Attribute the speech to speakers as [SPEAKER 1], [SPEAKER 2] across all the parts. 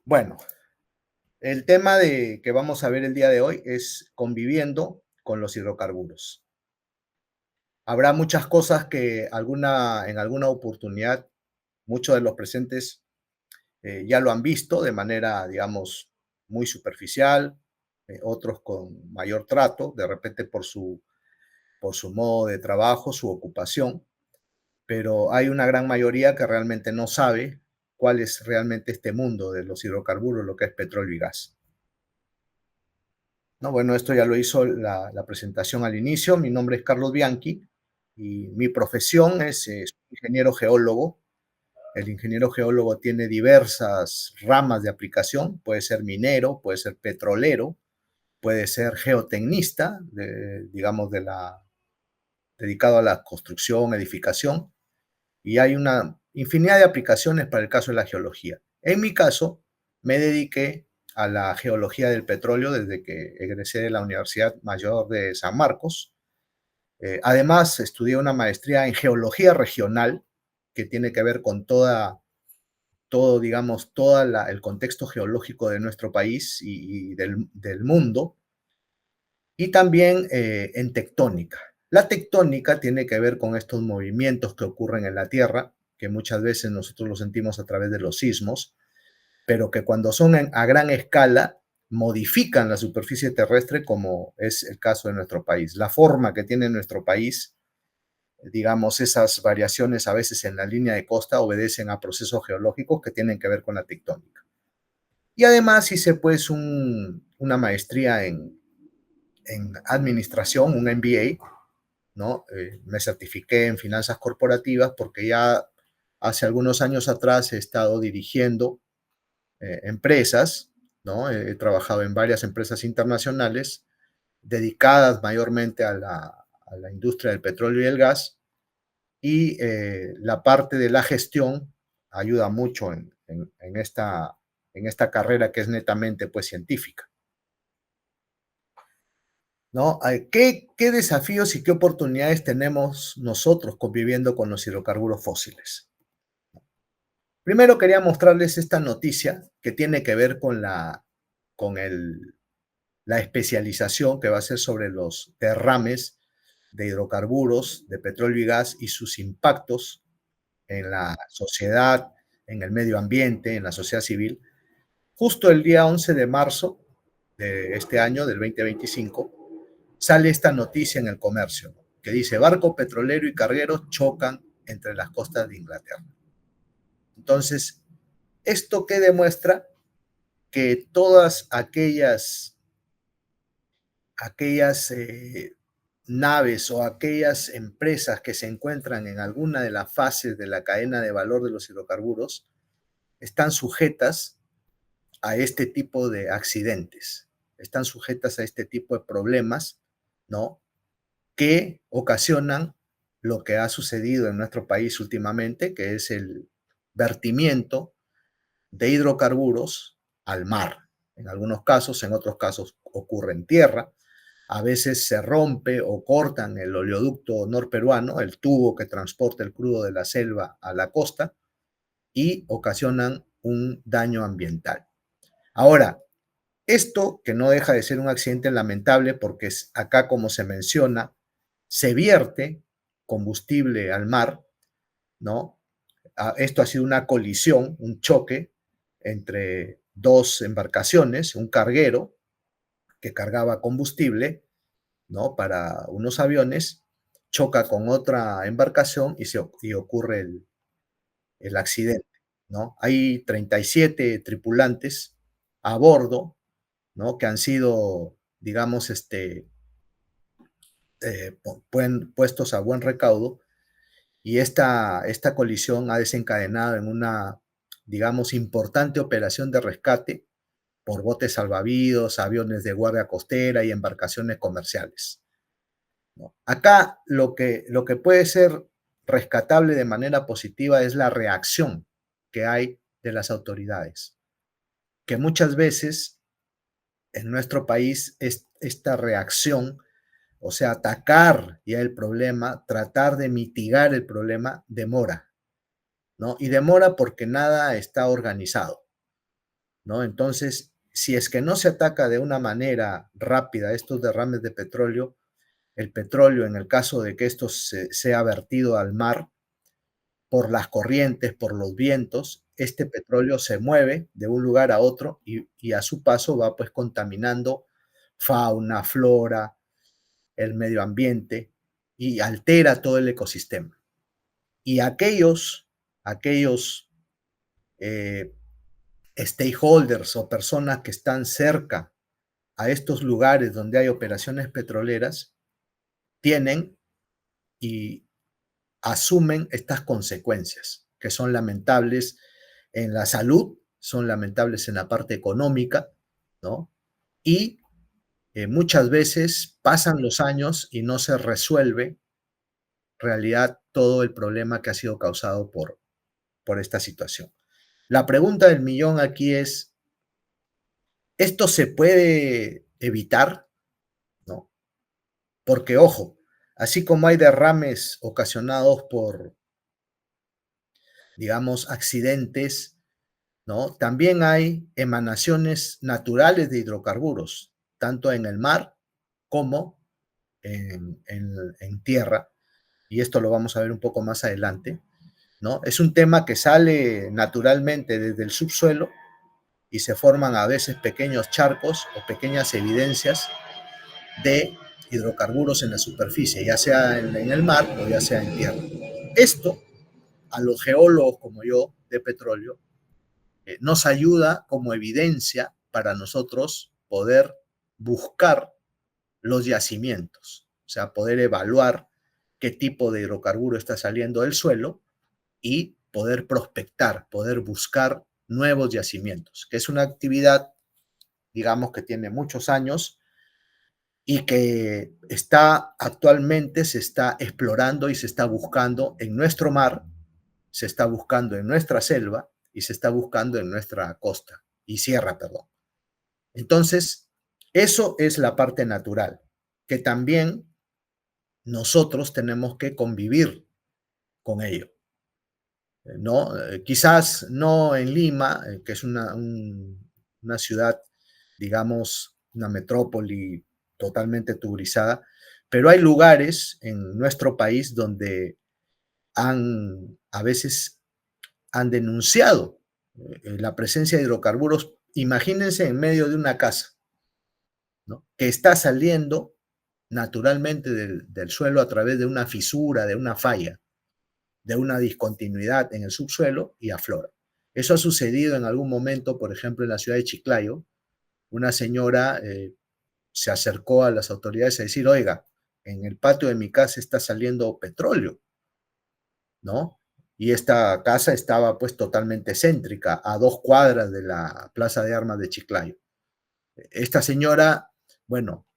[SPEAKER 1] Bueno, el tema que vamos a ver el día de hoy es conviviendo con los hidrocarburos. Habrá muchas cosas que en alguna oportunidad muchos de los presentes ya lo han visto de manera, digamos, muy superficial, otros con mayor trato, de repente por su modo de trabajo, su ocupación, pero hay una gran mayoría que realmente no sabe cuál es realmente este mundo de los hidrocarburos, lo que es petróleo y gas. No, bueno, esto ya lo hizo la presentación al inicio. Mi nombre es Carlos Bianchi y mi profesión es ingeniero geólogo. El ingeniero geólogo tiene diversas ramas de aplicación. Puede ser minero, puede ser petrolero, puede ser geotecnista, digamos, dedicado a la construcción, edificación. Y hay una infinidad de aplicaciones para el caso de la geología. En mi caso, me dediqué a la geología del petróleo desde que egresé de la Universidad Mayor de San Marcos. Además, estudié una maestría en geología regional, que tiene que ver con todo, digamos, el contexto geológico de nuestro país y del mundo, y también en tectónica. La tectónica tiene que ver con estos movimientos que ocurren en la Tierra, que muchas veces nosotros los sentimos a través de los sismos, pero que cuando son a gran escala modifican la superficie terrestre, como es el caso de nuestro país. La forma que tiene nuestro país, digamos, esas variaciones a veces en la línea de costa obedecen a procesos geológicos que tienen que ver con la tectónica. Y además hice pues una maestría en administración, un MBA, ¿no? Me certifiqué en finanzas corporativas porque ya hace algunos años atrás he estado dirigiendo empresas, ¿no? He trabajado en varias empresas internacionales dedicadas mayormente a la industria del petróleo y el gas, y la parte de la gestión ayuda mucho en esta carrera que es netamente pues científica. ¿No? ¿Qué desafíos y qué oportunidades tenemos nosotros conviviendo con los hidrocarburos fósiles? Primero quería mostrarles esta noticia que tiene que ver con la especialización que va a ser sobre los derrames de hidrocarburos, de petróleo y gas y sus impactos en la sociedad, en el medio ambiente, en la sociedad civil. Justo el día 11 de marzo de este año, del 2025, sale esta noticia en el Comercio, ¿no? Que dice: barco petrolero y cargueros chocan entre las costas de Inglaterra. Entonces, ¿esto qué demuestra? Que todas aquellas naves o aquellas empresas que se encuentran en alguna de las fases de la cadena de valor de los hidrocarburos están sujetas a este tipo de accidentes, están sujetas a este tipo de problemas, ¿no? Que ocasionan lo que ha sucedido en nuestro país últimamente, que es el vertimiento de hidrocarburos al mar. En algunos casos, en otros casos ocurre en tierra. A veces se rompe o cortan el oleoducto norperuano, el tubo que transporta el crudo de la selva a la costa, y ocasionan un daño ambiental. Ahora, esto que no deja de ser un accidente lamentable porque acá, como se menciona, se vierte combustible al mar, ¿no? Esto ha sido una colisión, un choque entre dos embarcaciones, un carguero que cargaba combustible, ¿no? Para unos aviones, choca con otra embarcación y ocurre el accidente, ¿no? Hay 37 tripulantes a bordo, ¿no? Que han sido, digamos, puestos a buen recaudo, y esta colisión ha desencadenado en una, digamos, importante operación de rescate por botes salvavidas, aviones de guardia costera y embarcaciones comerciales, ¿no? Acá lo que puede ser rescatable de manera positiva es la reacción que hay de las autoridades, que muchas veces en nuestro país esta reacción, o sea, atacar ya el problema, tratar de mitigar el problema, demora, ¿no? Y demora porque nada está organizado. ¿no? Entonces, si es que no se ataca de una manera rápida estos derrames de petróleo, el petróleo, en el caso de que esto sea vertido al mar, por las corrientes, por los vientos, este petróleo se mueve de un lugar a otro y a su paso va pues contaminando fauna, flora, el medio ambiente y altera todo el ecosistema. Y aquellos eh, stakeholders o personas que están cerca a estos lugares donde hay operaciones petroleras tienen y asumen estas consecuencias que son lamentables en la salud, son lamentables en la parte económica, ¿no? Y muchas veces pasan los años y no se resuelve en realidad todo el problema que ha sido causado por esta situación. La pregunta del millón aquí es, ¿esto se puede evitar? ¿No? Porque, ojo, así como hay derrames ocasionados por, digamos, accidentes, ¿no? También hay emanaciones naturales de hidrocarburos, tanto en el mar como en tierra, y esto lo vamos a ver un poco más adelante, ¿no? Es un tema que sale naturalmente desde el subsuelo y se forman a veces pequeños charcos o pequeñas evidencias de hidrocarburos en la superficie, ya sea en el mar o ya sea en tierra. Esto, a los geólogos como yo de petróleo, nos ayuda como evidencia para nosotros poder buscar los yacimientos, o sea, poder evaluar qué tipo de hidrocarburo está saliendo del suelo y poder prospectar, poder buscar nuevos yacimientos, que es una actividad, digamos, que tiene muchos años y que está actualmente, se está explorando y se está buscando en nuestro mar, se está buscando en nuestra selva y se está buscando en nuestra costa y sierra, perdón. Entonces, eso es la parte natural, que también nosotros tenemos que convivir con ello, ¿no? Quizás no en Lima, que es una ciudad, digamos, una metrópoli totalmente turizada, pero hay lugares en nuestro país donde a veces han denunciado la presencia de hidrocarburos. Imagínense en medio de una casa, ¿no? Que está saliendo naturalmente del suelo a través de una fisura, de una falla, de una discontinuidad en el subsuelo y aflora. Eso ha sucedido en algún momento, por ejemplo, en la ciudad de Chiclayo. Una señora se acercó a las autoridades a decir, oiga, en el patio de mi casa está saliendo petróleo, ¿no? Y esta casa estaba pues totalmente céntrica, a 2 cuadras de la Plaza de Armas de Chiclayo. Esta señora, bueno,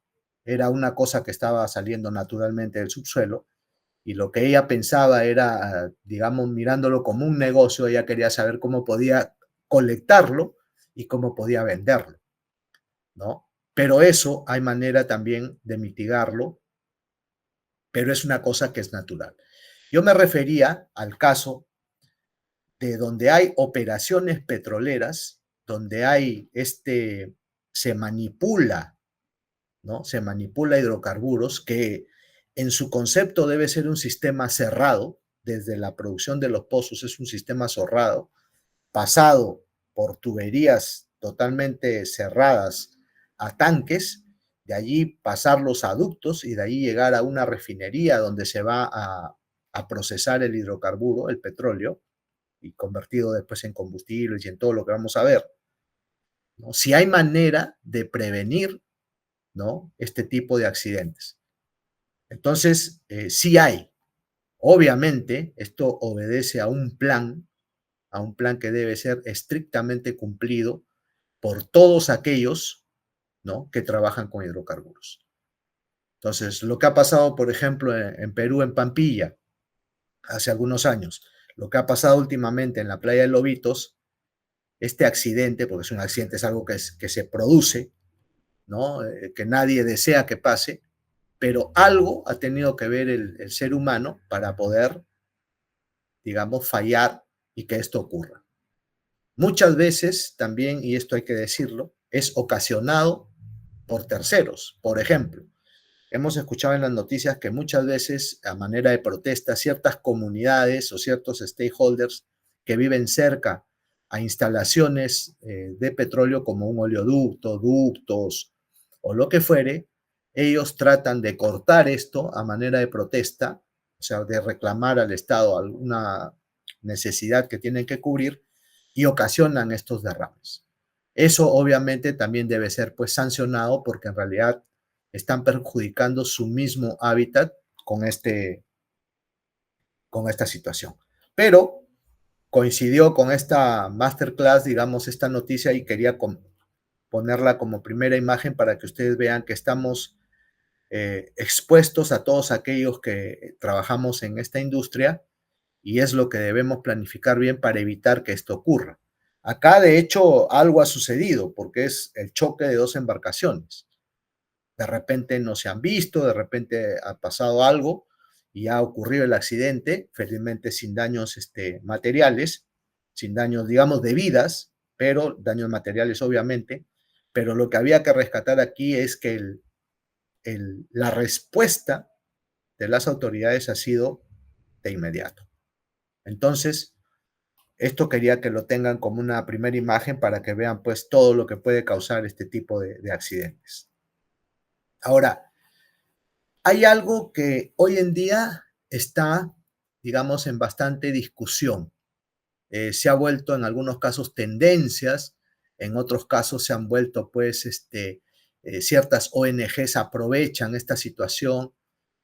[SPEAKER 1] era una cosa que estaba saliendo naturalmente del subsuelo y lo que ella pensaba era, digamos, mirándolo como un negocio, ella quería saber cómo podía colectarlo y cómo podía venderlo, ¿no? Pero eso hay manera también de mitigarlo, pero es una cosa que es natural. Yo me refería al caso de donde hay operaciones petroleras, donde hay se manipula, ¿no? Se manipula hidrocarburos, que en su concepto debe ser un sistema cerrado, desde la producción de los pozos es un sistema cerrado, pasado por tuberías totalmente cerradas a tanques, de allí pasar los aductos y de allí llegar a una refinería donde se va a procesar el hidrocarburo, el petróleo, y convertido después en combustibles y en todo lo que vamos a ver, ¿no? Si hay manera de prevenir, ¿no? Este tipo de accidentes. Entonces, sí hay. Obviamente, esto obedece a un plan que debe ser estrictamente cumplido por todos aquellos, ¿no? Que trabajan con hidrocarburos. Entonces, lo que ha pasado, por ejemplo, en Perú, en Pampilla, hace algunos años, lo que ha pasado últimamente en la playa de Lobitos, este accidente, porque es un accidente, es algo que se produce, ¿no? Que nadie desea que pase, pero algo ha tenido que ver el ser humano para poder, digamos, fallar y que esto ocurra. muchas veces también, y esto hay que decirlo, es ocasionado por terceros. Por ejemplo, hemos escuchado en las noticias que muchas veces, a manera de protesta, ciertas comunidades o ciertos stakeholders que viven cerca a instalaciones de petróleo como un oleoducto, ductos o lo que fuere, ellos tratan de cortar esto a manera de protesta, o sea, de reclamar al Estado alguna necesidad que tienen que cubrir y ocasionan estos derrames. Eso obviamente también debe ser pues sancionado porque en realidad están perjudicando su mismo hábitat con, con esta situación. Pero coincidió con esta masterclass, digamos, esta noticia y quería ponerla como primera imagen para que ustedes vean que estamos expuestos a todos aquellos que trabajamos en esta industria y es lo que debemos planificar bien para evitar que esto ocurra. Acá, de hecho, algo ha sucedido porque es el choque de dos embarcaciones. De repente no se han visto, de repente ha pasado algo y ha ocurrido el accidente, felizmente sin daños materiales, sin daños, digamos, de vidas, pero daños materiales obviamente. Pero lo que había que rescatar aquí es que la respuesta de las autoridades ha sido de inmediato. Entonces, esto quería que lo tengan como una primera imagen para que vean pues todo lo que puede causar este tipo de accidentes. Ahora, hay algo que hoy en día está, digamos, en bastante discusión. Se ha vuelto en algunos casos tendencias, en otros casos se han vuelto, pues, ciertas ONGs aprovechan esta situación,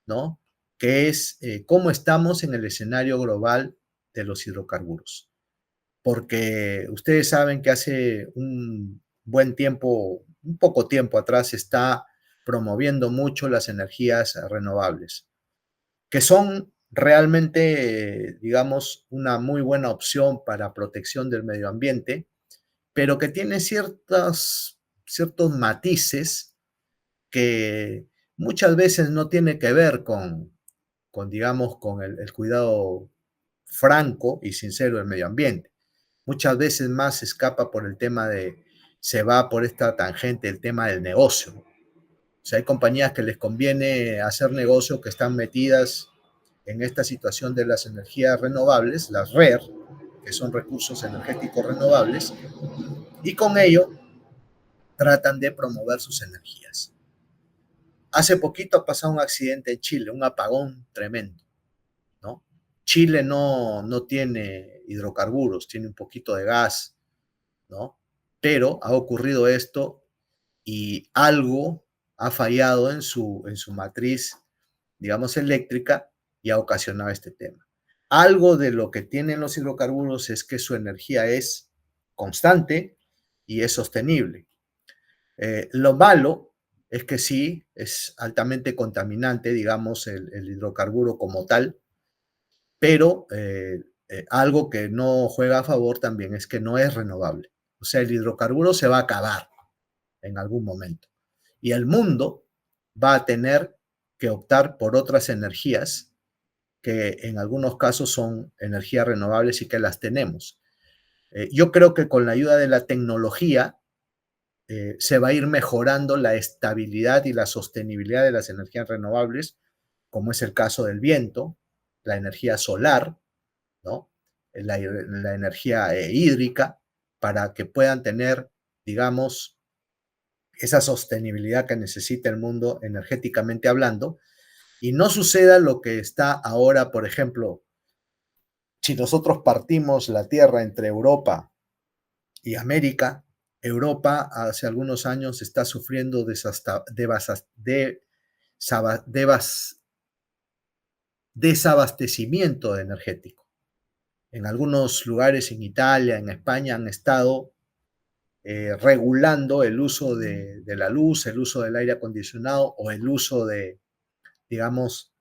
[SPEAKER 1] ¿no? Que es cómo estamos en el escenario global de los hidrocarburos. Porque ustedes saben que hace un buen tiempo, un poco tiempo atrás, se está promoviendo mucho las energías renovables, que son realmente, digamos, una muy buena opción para protección del medio ambiente, pero que tiene ciertos matices que muchas veces no tiene que ver con digamos, con el cuidado franco y sincero del medio ambiente. Muchas veces más se escapa por el tema se va por esta tangente el tema del negocio. O sea, hay compañías que les conviene hacer negocio que están metidas en esta situación de las energías renovables, las RER, que son recursos energéticos renovables, y con ello tratan de promover sus energías. Hace poquito ha pasado un accidente en Chile, un apagón tremendo, ¿no? Chile no tiene hidrocarburos, tiene un poquito de gas, ¿no? Pero ha ocurrido esto y algo ha fallado en su matriz, digamos, eléctrica y ha ocasionado este tema. Algo de lo que tienen los hidrocarburos es que su energía es constante y es sostenible. Lo malo es que sí, es altamente contaminante, digamos, el hidrocarburo como tal, pero algo que no juega a favor también es que no es renovable. O sea, el hidrocarburo se va a acabar en algún momento. Y el mundo va a tener que optar por otras energías que en algunos casos son energías renovables y que las tenemos. Yo creo que con la ayuda de la tecnología se va a ir mejorando la estabilidad y la sostenibilidad de las energías renovables, como es el caso del viento, la energía solar, ¿no? La energía hídrica, para que puedan tener, digamos, esa sostenibilidad que necesita el mundo energéticamente hablando, y no suceda lo que está ahora, por ejemplo, si nosotros partimos la Tierra entre Europa y América, Europa hace algunos años está sufriendo desabastecimiento energético. En algunos lugares, en Italia, en España, han estado regulando el uso de la luz, el uso del aire acondicionado o el uso de, digamos,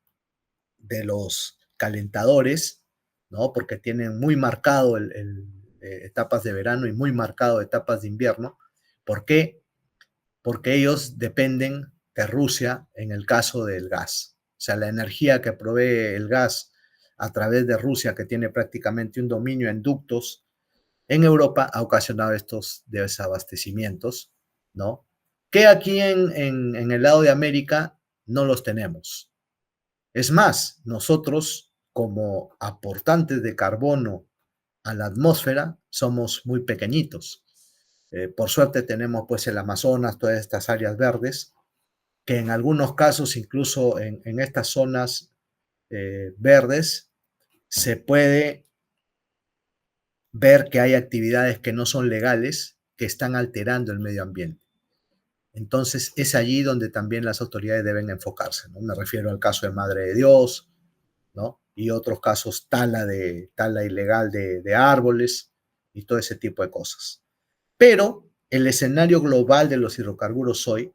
[SPEAKER 1] de los calentadores, ¿no? Porque tienen muy marcado etapas de verano y muy marcado etapas de invierno. ¿Por qué? Porque ellos dependen de Rusia en el caso del gas. O sea, la energía que provee el gas a través de Rusia, que tiene prácticamente un dominio en ductos en Europa ha ocasionado estos desabastecimientos, ¿no? Que aquí en el lado de América no los tenemos. Es más, nosotros como aportantes de carbono a la atmósfera somos muy pequeñitos. Por suerte tenemos pues el Amazonas, todas estas áreas verdes, que en algunos casos, incluso en estas zonas verdes, se puede ver que hay actividades que no son legales, que están alterando el medio ambiente. Entonces es allí donde también las autoridades deben enfocarse, ¿no? Me refiero al caso de Madre de Dios, ¿no? Y otros casos, tala ilegal de árboles y todo ese tipo de cosas. Pero el escenario global de los hidrocarburos hoy,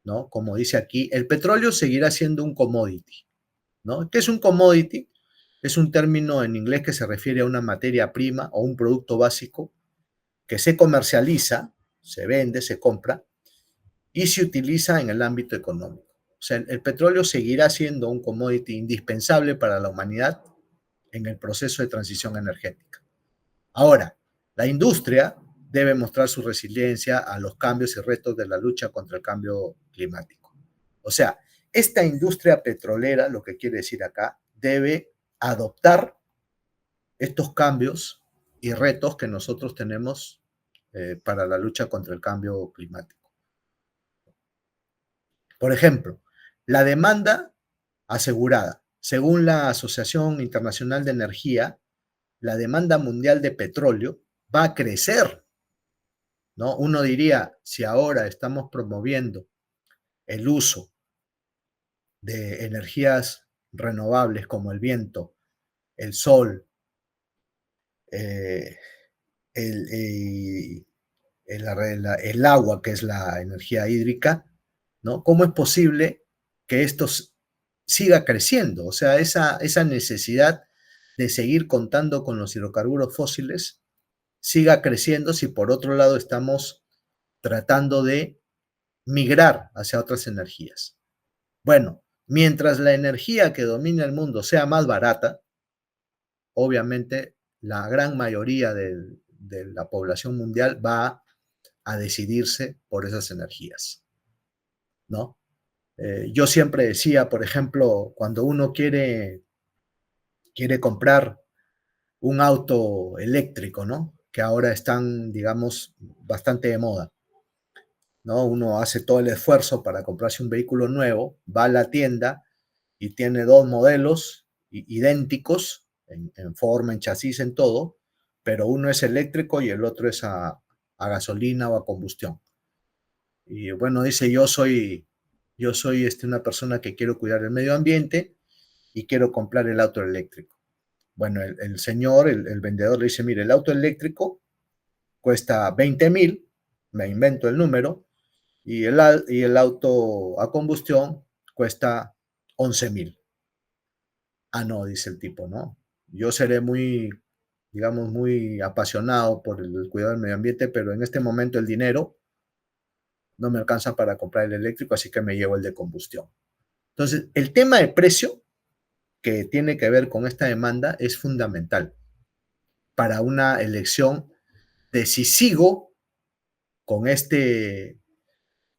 [SPEAKER 1] ¿no? Como dice aquí, el petróleo seguirá siendo un commodity, ¿no? ¿Qué es un commodity? Es un término en inglés que se refiere a una materia prima o un producto básico que se comercializa, se vende, se compra y se utiliza en el ámbito económico. O sea, el petróleo seguirá siendo un commodity indispensable para la humanidad en el proceso de transición energética. Ahora, la industria debe mostrar su resiliencia a los cambios y retos de la lucha contra el cambio climático. O sea, esta industria petrolera, lo que quiere decir acá, debe adoptar estos cambios y retos que nosotros tenemos para la lucha contra el cambio climático. Por ejemplo, la demanda asegurada. Según la Asociación Internacional de Energía, la demanda mundial de petróleo va a crecer, ¿no? Uno diría, si ahora estamos promoviendo el uso de energías renovables como el viento, el sol, eh, el, eh, el agua, que es la energía hídrica, ¿no? ¿Cómo es posible que esto siga creciendo? O sea, esa necesidad de seguir contando con los hidrocarburos fósiles siga creciendo si por otro lado estamos tratando de migrar hacia otras energías. Bueno, mientras la energía que domina el mundo sea más barata, obviamente la gran mayoría de la población mundial va a decidirse por esas energías, ¿no? Yo siempre decía, por ejemplo, cuando uno quiere comprar un auto eléctrico, ¿no? Que ahora están, digamos, bastante de moda, ¿no? Uno hace todo el esfuerzo para comprarse un vehículo nuevo, va a la tienda y tiene dos modelos idénticos en forma, en chasis, en todo, pero uno es eléctrico y el otro es a gasolina o a combustión. Y bueno, dice, yo soy una persona que quiero cuidar el medio ambiente y quiero comprar el auto eléctrico. Bueno, el señor, el vendedor le dice, mire, el auto eléctrico cuesta 20,000, me invento el número, y el auto a combustión cuesta 11,000. Ah, no, dice el tipo, no. Yo seré muy, digamos, muy apasionado por el cuidado del medio ambiente, pero en este momento el dinero no me alcanza para comprar el eléctrico, así que me llevo el de combustión. Entonces, el tema de precio que tiene que ver con esta demanda es fundamental para una elección de si sigo con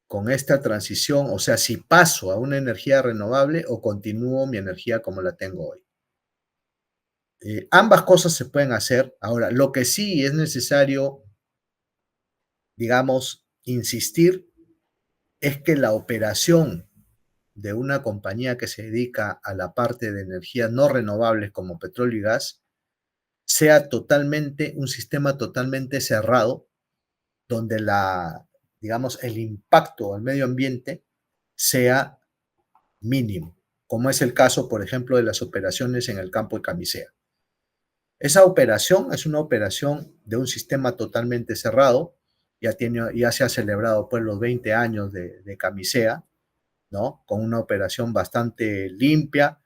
[SPEAKER 1] con esta transición, o sea, si paso a una energía renovable o continúo mi energía como la tengo hoy. Ambas cosas se pueden hacer. Ahora, lo que sí es necesario, digamos, insistir es que la operación de una compañía que se dedica a la parte de energías no renovables como petróleo y gas sea totalmente un sistema totalmente cerrado, donde digamos, el impacto al medio ambiente sea mínimo, como es el caso, por ejemplo, de las operaciones en el campo de Camisea. Esa operación es una operación de un sistema totalmente cerrado, ya se ha celebrado pues los 20 años de Camisea, ¿no? Con una operación bastante limpia,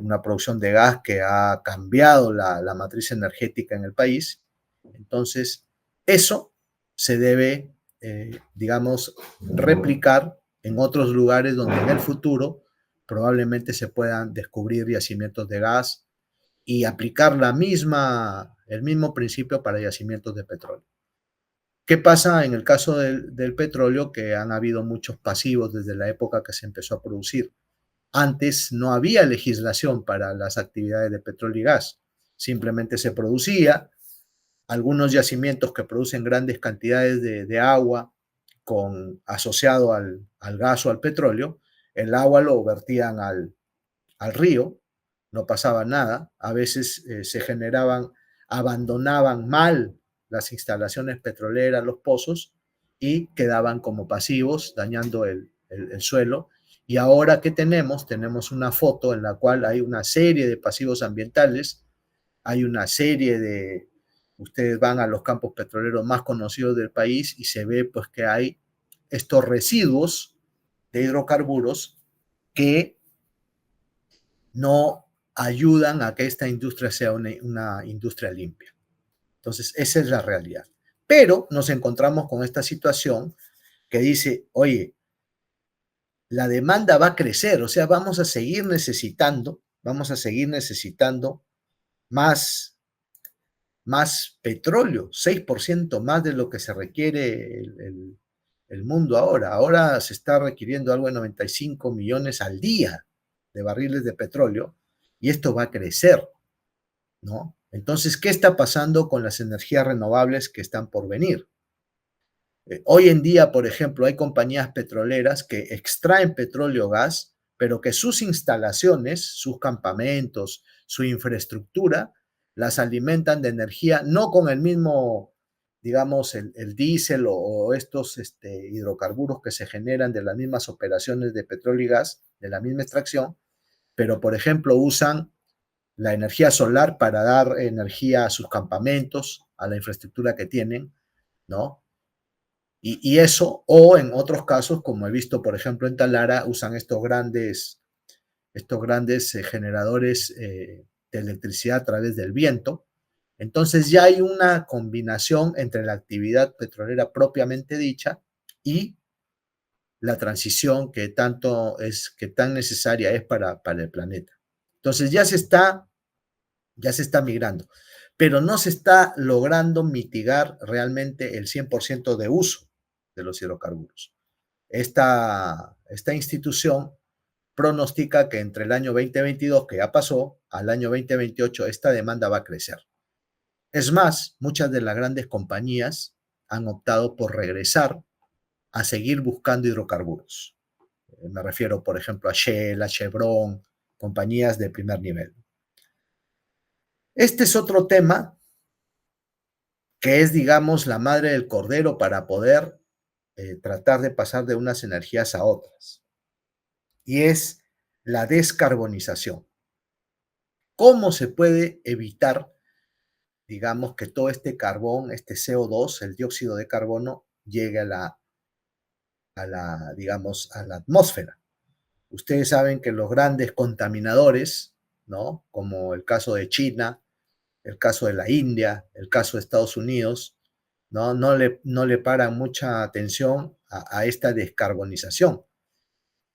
[SPEAKER 1] una producción de gas que ha cambiado la matriz energética en el país. Entonces, eso se debe, digamos, replicar en otros lugares donde en el futuro probablemente se puedan descubrir yacimientos de gas y aplicar el mismo principio para yacimientos de petróleo. ¿Qué pasa en el caso del petróleo? Que han habido muchos pasivos desde la época que se empezó a producir. Antes no había legislación para las actividades de petróleo y gas. Simplemente se producía. Algunos yacimientos que producen grandes cantidades de agua asociado al gas o al petróleo, el agua lo vertían al río, no pasaba nada. A veces abandonaban mal las instalaciones petroleras, los pozos, y quedaban como pasivos, dañando el suelo. Y ahora, ¿qué tenemos? Tenemos una foto en la cual hay una serie de pasivos ambientales, hay una serie de... Ustedes van a los campos petroleros más conocidos del país y se ve pues que hay estos residuos de hidrocarburos que no ayudan a que esta industria sea una industria limpia. Entonces, esa es la realidad. Pero nos encontramos con esta situación que dice, oye, la demanda va a crecer, o sea, vamos a seguir necesitando más, más petróleo, 6% más de lo que se requiere el mundo ahora. Ahora se está requiriendo algo de 95 millones al día de barriles de petróleo y esto va a crecer, ¿no? Entonces, ¿qué está pasando con las energías renovables que están por venir? Hoy en día, por ejemplo, hay compañías petroleras que extraen petróleo o gas, pero que sus instalaciones, sus campamentos, su infraestructura, las alimentan de energía, no con el mismo, digamos, el diésel o estos hidrocarburos que se generan de las mismas operaciones de petróleo y gas, de la misma extracción, pero, por ejemplo, usan la energía solar para dar energía a sus campamentos, a la infraestructura que tienen, ¿no? Y eso, o en otros casos, como he visto, por ejemplo, en Talara, usan estos grandes generadores de electricidad a través del viento. Entonces ya hay una combinación entre la actividad petrolera propiamente dicha y la transición que tan necesaria es para el planeta. Entonces ya se está migrando, pero no se está logrando mitigar realmente el 100% de uso de los hidrocarburos. Esta institución pronostica que entre el año 2022, que ya pasó, al año 2028, esta demanda va a crecer. Es más, muchas de las grandes compañías han optado por regresar a seguir buscando hidrocarburos. Me refiero, por ejemplo, a Shell, a Chevron, compañías de primer nivel. Este es otro tema que es, digamos, la madre del cordero para poder tratar de pasar de unas energías a otras. Y es la descarbonización. ¿Cómo se puede evitar, digamos, que todo este carbón, este CO2, el dióxido de carbono, llegue digamos, a la atmósfera? Ustedes saben que los grandes contaminadores, ¿no? Como el caso de China, el caso de la India, el caso de Estados Unidos, no le paran mucha atención a esta descarbonización.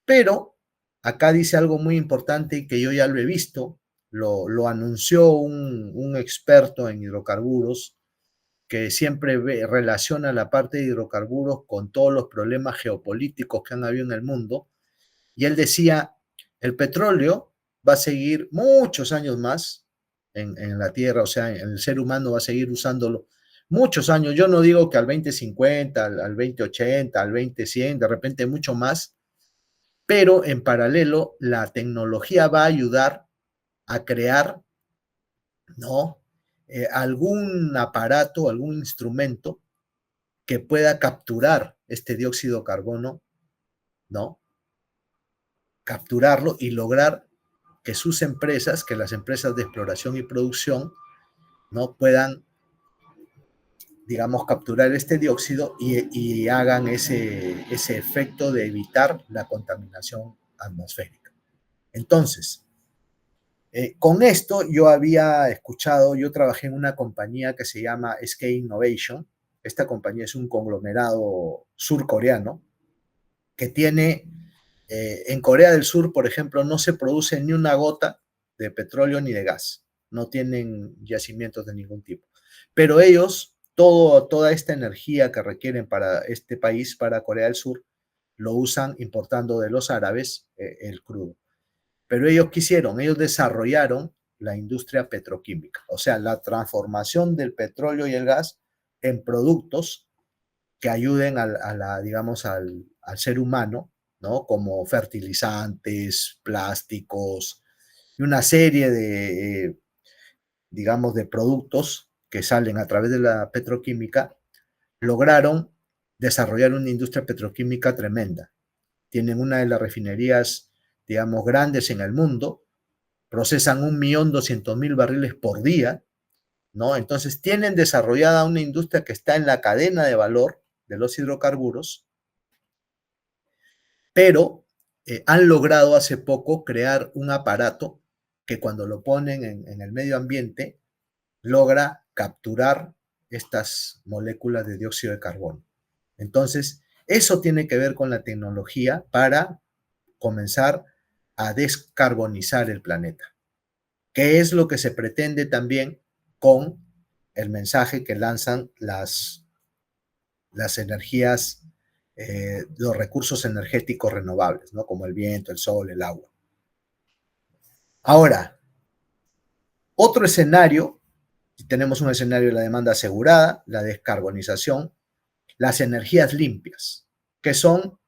[SPEAKER 1] Pero acá dice algo muy importante y que yo ya lo he visto, lo anunció un experto en hidrocarburos que siempre relaciona la parte de hidrocarburos con todos los problemas geopolíticos que han habido en el mundo. Y él decía, el petróleo va a seguir muchos años más en la Tierra, o sea, el ser humano va a seguir usándolo muchos años. Yo no digo que al 2050, al 2080, al 2100, de repente mucho más, pero en paralelo la tecnología va a ayudar a crear, ¿no? Algún aparato, algún instrumento que pueda capturar este dióxido de carbono, ¿no? Capturarlo y lograr que sus empresas, que las empresas de exploración y producción, ¿no? Puedan, digamos, capturar este dióxido y hagan ese efecto de evitar la contaminación atmosférica. Entonces, con esto yo trabajé en una compañía que se llama SK Innovation. Esta compañía es un conglomerado surcoreano que tiene, en Corea del Sur, por ejemplo, no se produce ni una gota de petróleo ni de gas. no tienen yacimientos de ningún tipo. Pero ellos, toda esta energía que requieren para este país, para Corea del Sur, lo usan importando de los árabes el crudo. Pero ellos desarrollaron la industria petroquímica, o sea, la transformación del petróleo y el gas en productos que ayuden digamos, al ser humano, ¿no? Como fertilizantes, plásticos y una serie de, digamos, de productos que salen a través de la petroquímica, lograron desarrollar una industria petroquímica tremenda. Tienen una de las refinerías, digamos, grandes en el mundo, procesan 1.200.000 barriles por día, ¿no? Entonces tienen desarrollada una industria que está en la cadena de valor de los hidrocarburos, pero han logrado hace poco crear un aparato que cuando lo ponen en el medio ambiente logra capturar estas moléculas de dióxido de carbono. Entonces, eso tiene que ver con la tecnología para comenzar a descarbonizar el planeta, que es lo que se pretende también con el mensaje que lanzan las energías, los recursos energéticos renovables, ¿no? Como el viento, el sol, el agua. Ahora, otro escenario, tenemos un escenario de la demanda asegurada, la descarbonización, las energías limpias, que son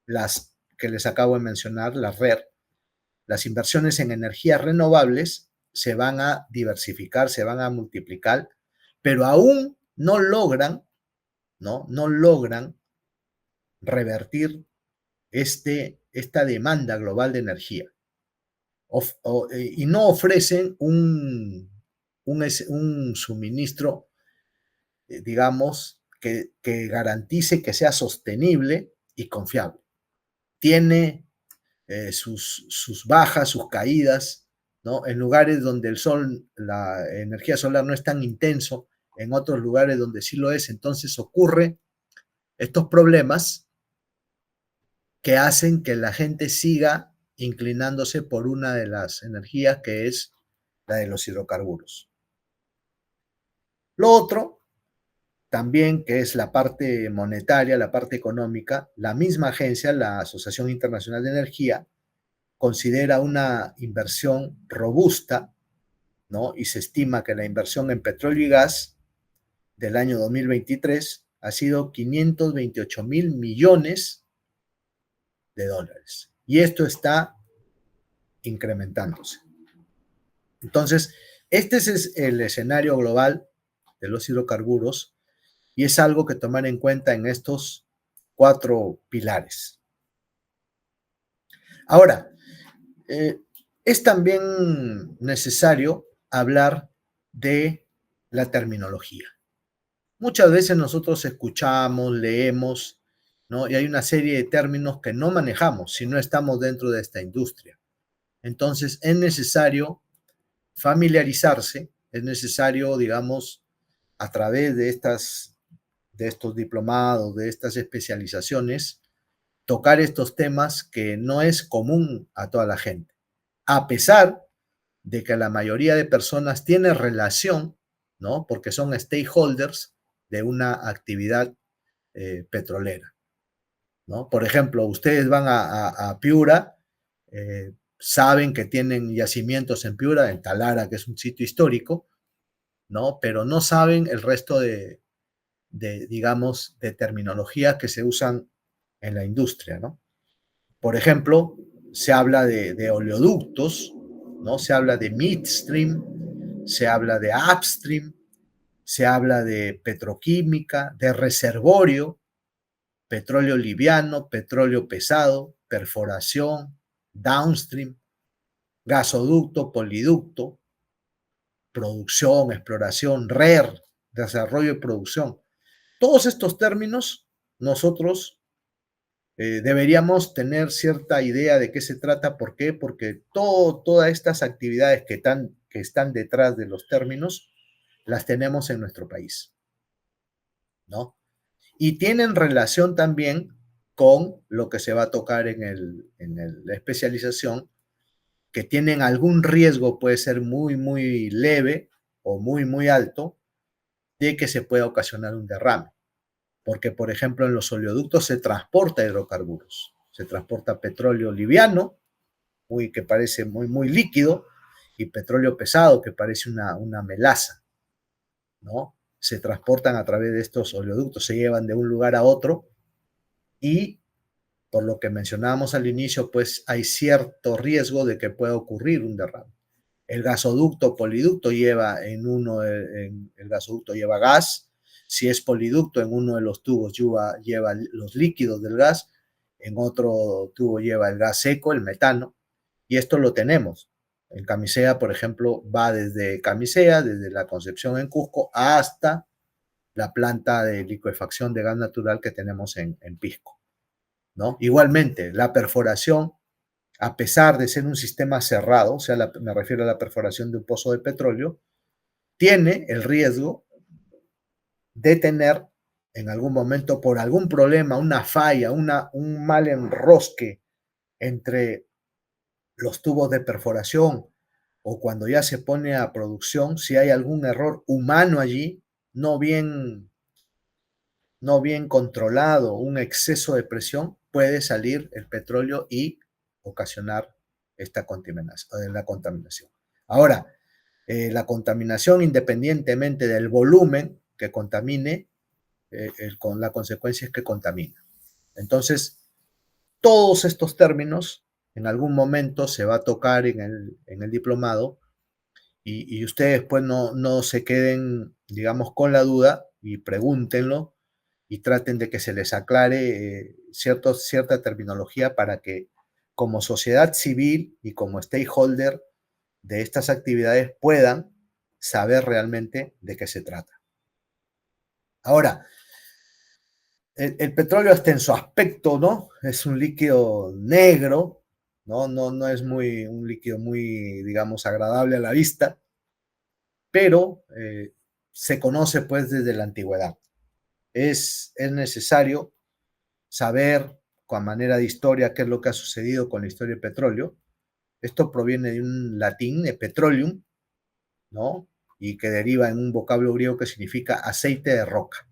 [SPEAKER 1] las que les acabo de mencionar, las RER. Las inversiones en energías renovables se van a diversificar, se van a multiplicar, pero aún no logran, no logran revertir esta demanda global de energía. Y no ofrecen un suministro, digamos, que garantice que sea sostenible y confiable. Tiene sus bajas, sus caídas, ¿no? En lugares donde el sol, la energía solar no es tan intenso, en otros lugares donde sí lo es, entonces ocurre estos problemas que hacen que la gente siga inclinándose por una de las energías que es la de los hidrocarburos. Lo otro, también, que es la parte monetaria, la parte económica, la misma agencia, la Asociación Internacional de Energía, considera una inversión robusta, ¿no? Y se estima que la inversión en petróleo y gas del año 2023 ha sido 528.000 millones de dólares. Y esto está incrementándose. Entonces, este es el escenario global de los hidrocarburos y es algo que tomar en cuenta en estos 4 pilares. Ahora, es también necesario hablar de la terminología. Muchas veces nosotros escuchamos, leemos, ¿no? Y hay una serie de términos que no manejamos si no estamos dentro de esta industria. Entonces, es necesario familiarizarse, es necesario, digamos, a través de estos diplomados, de estas especializaciones, tocar estos temas que no es común a toda la gente, a pesar de que la mayoría de personas tiene relación, ¿no? Porque son stakeholders de una actividad petrolera, ¿no? Por ejemplo, ustedes van a Piura, saben que tienen yacimientos en Piura, en Talara, que es un sitio histórico, ¿no? Pero no saben el resto digamos, de terminologías que se usan en la industria, ¿no? Por ejemplo, se habla de oleoductos, ¿no? Se habla de midstream, se habla de upstream, se habla de petroquímica, de reservorio, petróleo liviano, petróleo pesado, perforación, downstream, gasoducto, poliducto, producción, exploración, RER, desarrollo y producción. Todos estos términos nosotros deberíamos tener cierta idea de qué se trata. ¿Por qué? Porque todas estas actividades que están detrás de los términos las tenemos en nuestro país, ¿no? Y tienen relación también con lo que se va a tocar en la especialización, que tienen algún riesgo, puede ser muy, muy leve o muy, muy alto, de que se pueda ocasionar un derrame. Porque, por ejemplo, en los oleoductos se transporta hidrocarburos, se transporta petróleo liviano, que parece muy, muy líquido, y petróleo pesado, que parece una melaza, ¿no? Se transportan a través de estos oleoductos, se llevan de un lugar a otro, y por lo que mencionábamos al inicio, pues hay cierto riesgo de que pueda ocurrir un derrame. El gasoducto o poliducto lleva el gasoducto lleva gas. Si es poliducto, en uno de los tubos lleva los líquidos del gas, en otro tubo lleva el gas seco, el metano, y esto lo tenemos. En Camisea, por ejemplo, va desde Camisea, desde la Concepción en Cusco, hasta la planta de liquefacción de gas natural que tenemos en Pisco, ¿no? Igualmente, la perforación, a pesar de ser un sistema cerrado, o sea, me refiero a la perforación de un pozo de petróleo, tiene el riesgo de tener en algún momento, por algún problema, una falla, un mal enrosque entre los tubos de perforación, o cuando ya se pone a producción, si hay algún error humano allí, no bien, no bien controlado, un exceso de presión, puede salir el petróleo y ocasionar la contaminación. Ahora, la contaminación, independientemente del volumen que contamine, con la consecuencia es que contamina. Entonces, todos estos términos en algún momento se va a tocar en el diplomado, y ustedes pues no se queden, digamos, con la duda, y pregúntenlo y traten de que se les aclare cierta terminología para que como sociedad civil y como stakeholder de estas actividades puedan saber realmente de qué se trata. Ahora, el petróleo hasta en su aspecto, ¿no? Es un líquido negro, no es un líquido muy, digamos, agradable a la vista, pero se conoce pues desde la antigüedad. Es necesario saber, con manera de historia, qué es lo que ha sucedido con la historia del petróleo. Esto proviene de un latín, de petroleum, ¿no? Y que deriva en un vocablo griego que significa aceite de roca.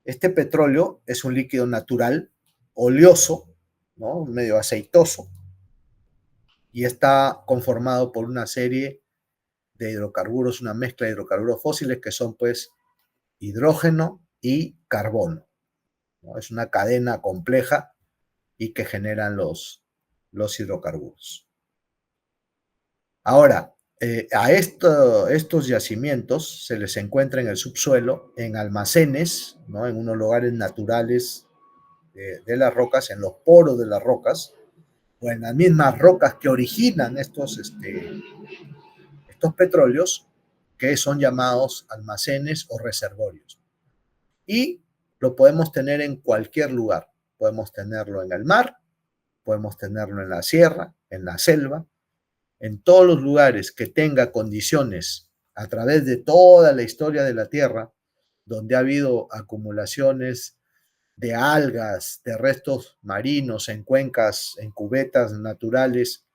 [SPEAKER 1] Este petróleo es un líquido natural, oleoso, ¿no? Medio aceitoso, y está conformado por una serie de hidrocarburos, una mezcla de hidrocarburos fósiles que son pues hidrógeno y carbono, ¿no? Es una cadena compleja y que generan los hidrocarburos. Ahora, estos yacimientos se les encuentra en el subsuelo, en almacenes, ¿no? En unos lugares naturales de las rocas, en los poros de las rocas, o en las mismas rocas que originan estos petróleos, que son llamados almacenes o reservorios. Y lo podemos tener en cualquier lugar. Podemos tenerlo en el mar, podemos tenerlo en la sierra, en la selva, en todos los lugares que tenga condiciones a través de toda la historia de la Tierra, donde ha habido acumulaciones de algas, de restos marinos en cuencas, en cubetas naturales,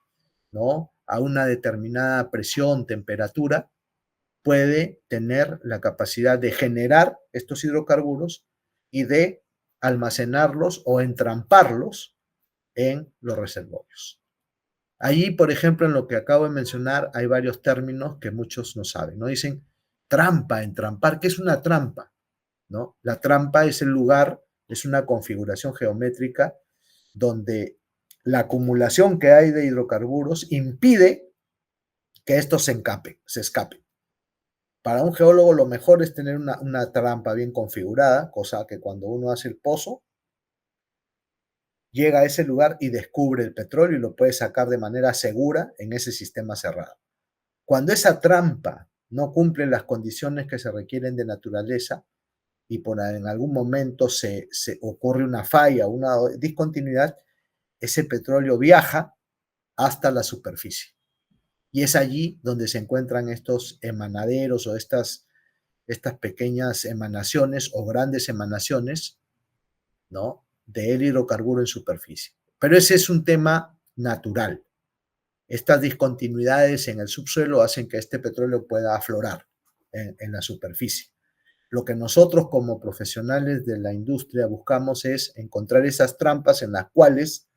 [SPEAKER 1] ¿no? A una determinada presión, temperatura, puede tener la capacidad de generar estos hidrocarburos y de almacenarlos o entramparlos en los reservorios. Allí, por ejemplo, en lo que acabo de mencionar, hay varios términos que muchos no saben, ¿no? Dicen trampa, entrampar. ¿Qué es una trampa? ¿No? La trampa es el lugar, es una configuración geométrica donde la acumulación que hay de hidrocarburos impide que estos se escapen. Para un geólogo lo mejor es tener una trampa bien configurada, cosa que cuando uno hace el pozo, llega a ese lugar y descubre el petróleo y lo puede sacar de manera segura en ese sistema cerrado. Cuando esa trampa no cumple las condiciones que se requieren de naturaleza y en algún momento se ocurre una falla, una discontinuidad, ese petróleo viaja hasta la superficie. Y es allí donde se encuentran estos emanaderos o estas pequeñas emanaciones o grandes emanaciones, ¿no? Del hidrocarburo en superficie. Pero ese es un tema natural. estas discontinuidades en el subsuelo hacen que este petróleo pueda aflorar en la superficie. Lo que nosotros como profesionales de la industria buscamos es encontrar esas trampas en las cuales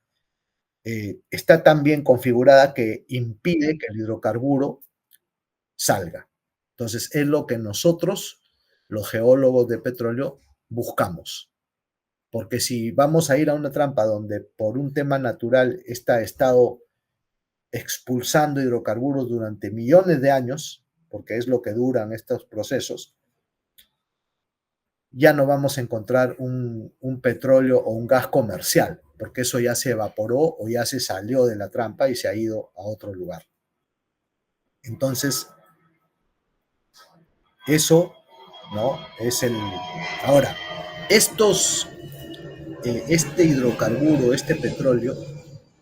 [SPEAKER 1] está tan bien configurada que impide que el hidrocarburo salga. Entonces, es lo que nosotros, los geólogos de petróleo, buscamos. Porque si vamos a ir a una trampa donde por un tema natural está estado expulsando hidrocarburos durante millones de años, porque es lo que duran estos procesos, ya no vamos a encontrar un petróleo o un gas comercial, porque eso ya se evaporó o ya se salió de la trampa y se ha ido a otro lugar. Entonces, eso, ¿no? Es el... Ahora, este hidrocarburo, este petróleo,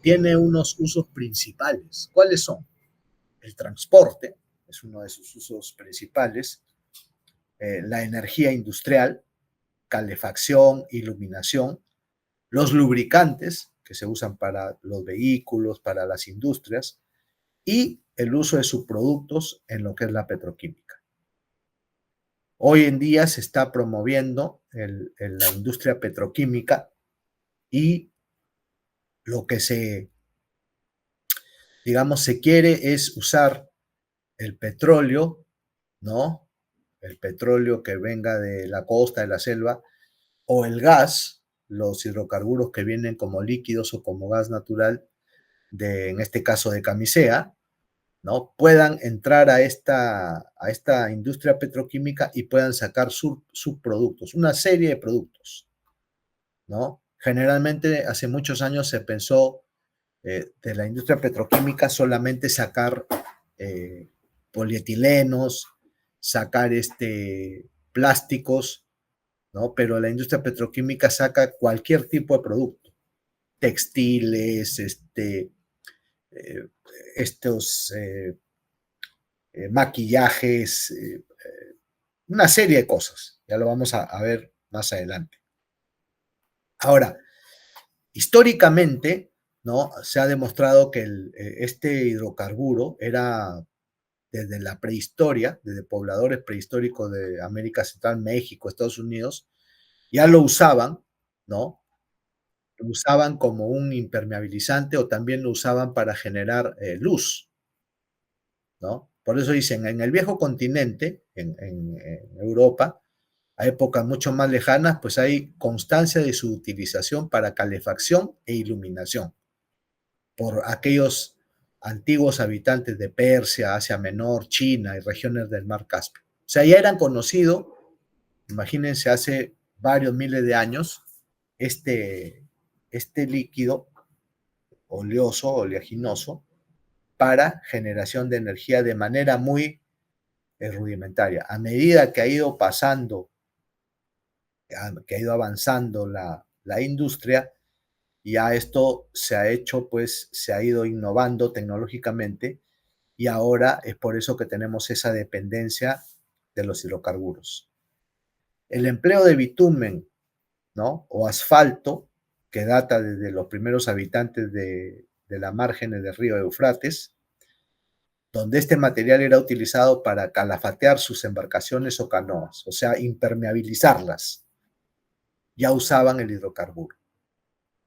[SPEAKER 1] tiene unos usos principales. ¿Cuáles son? El transporte es uno de sus usos principales, la energía industrial, calefacción, iluminación, los lubricantes que se usan para los vehículos, para las industrias, y el uso de subproductos en lo que es la petroquímica. Hoy en día se está promoviendo la industria petroquímica y lo que digamos, se quiere es usar el petróleo, ¿no? El petróleo que venga de la costa, de la selva, o el gas, los hidrocarburos que vienen como líquidos o como gas natural, en este caso de camisea, ¿no? Puedan entrar a esta industria petroquímica y puedan sacar subproductos, una serie de productos, ¿no? Generalmente hace muchos años se pensó de la industria petroquímica solamente sacar polietilenos, sacar plásticos, ¿no? Pero la industria petroquímica saca cualquier tipo de producto, textiles, eh, estos maquillajes, una serie de cosas. Ya lo vamos a ver más adelante. Ahora, históricamente, ¿no? Se ha demostrado que este hidrocarburo era desde la prehistoria, desde pobladores prehistóricos de América Central, México, Estados Unidos, ya lo usaban, ¿no? Lo usaban como un impermeabilizante o también lo usaban para generar luz, ¿no? Por eso dicen, en el viejo continente, en Europa, a épocas mucho más lejanas, pues hay constancia de su utilización para calefacción e iluminación por aquellos antiguos habitantes de Persia, Asia Menor, China y regiones del Mar Caspio. O sea, ya eran conocidos, imagínense, hace varios miles de años, este líquido oleoso, oleaginoso, para generación de energía de manera muy rudimentaria. A medida que ha ido pasando, que ha ido avanzando la industria, ya esto se ha hecho, pues se ha ido innovando tecnológicamente y ahora es por eso que tenemos esa dependencia de los hidrocarburos. El empleo de bitumen, ¿no? O asfalto, que data desde los primeros habitantes de la márgenes del río Eufrates, donde este material era utilizado para calafatear sus embarcaciones o canoas, o sea, impermeabilizarlas. Ya usaban el hidrocarburo.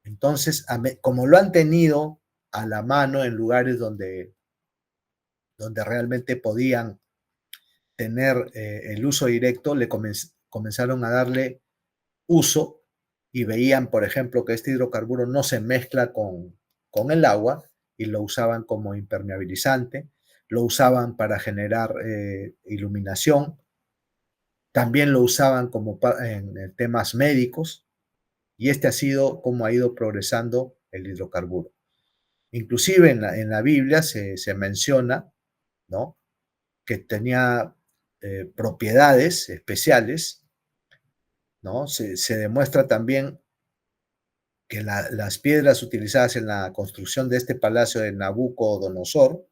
[SPEAKER 1] Entonces, como lo han tenido a la mano en lugares donde realmente podían tener el uso directo, le comenzaron a darle uso y veían, por ejemplo, que este hidrocarburo no se mezcla con el agua y lo usaban como impermeabilizante, lo usaban para generar iluminación, también lo usaban como en temas médicos y este ha sido como ha ido progresando el hidrocarburo. Inclusive en la Biblia se menciona, ¿no? Que tenía propiedades especiales, ¿no? Se demuestra también que las piedras utilizadas en la construcción de este palacio de Nabucodonosor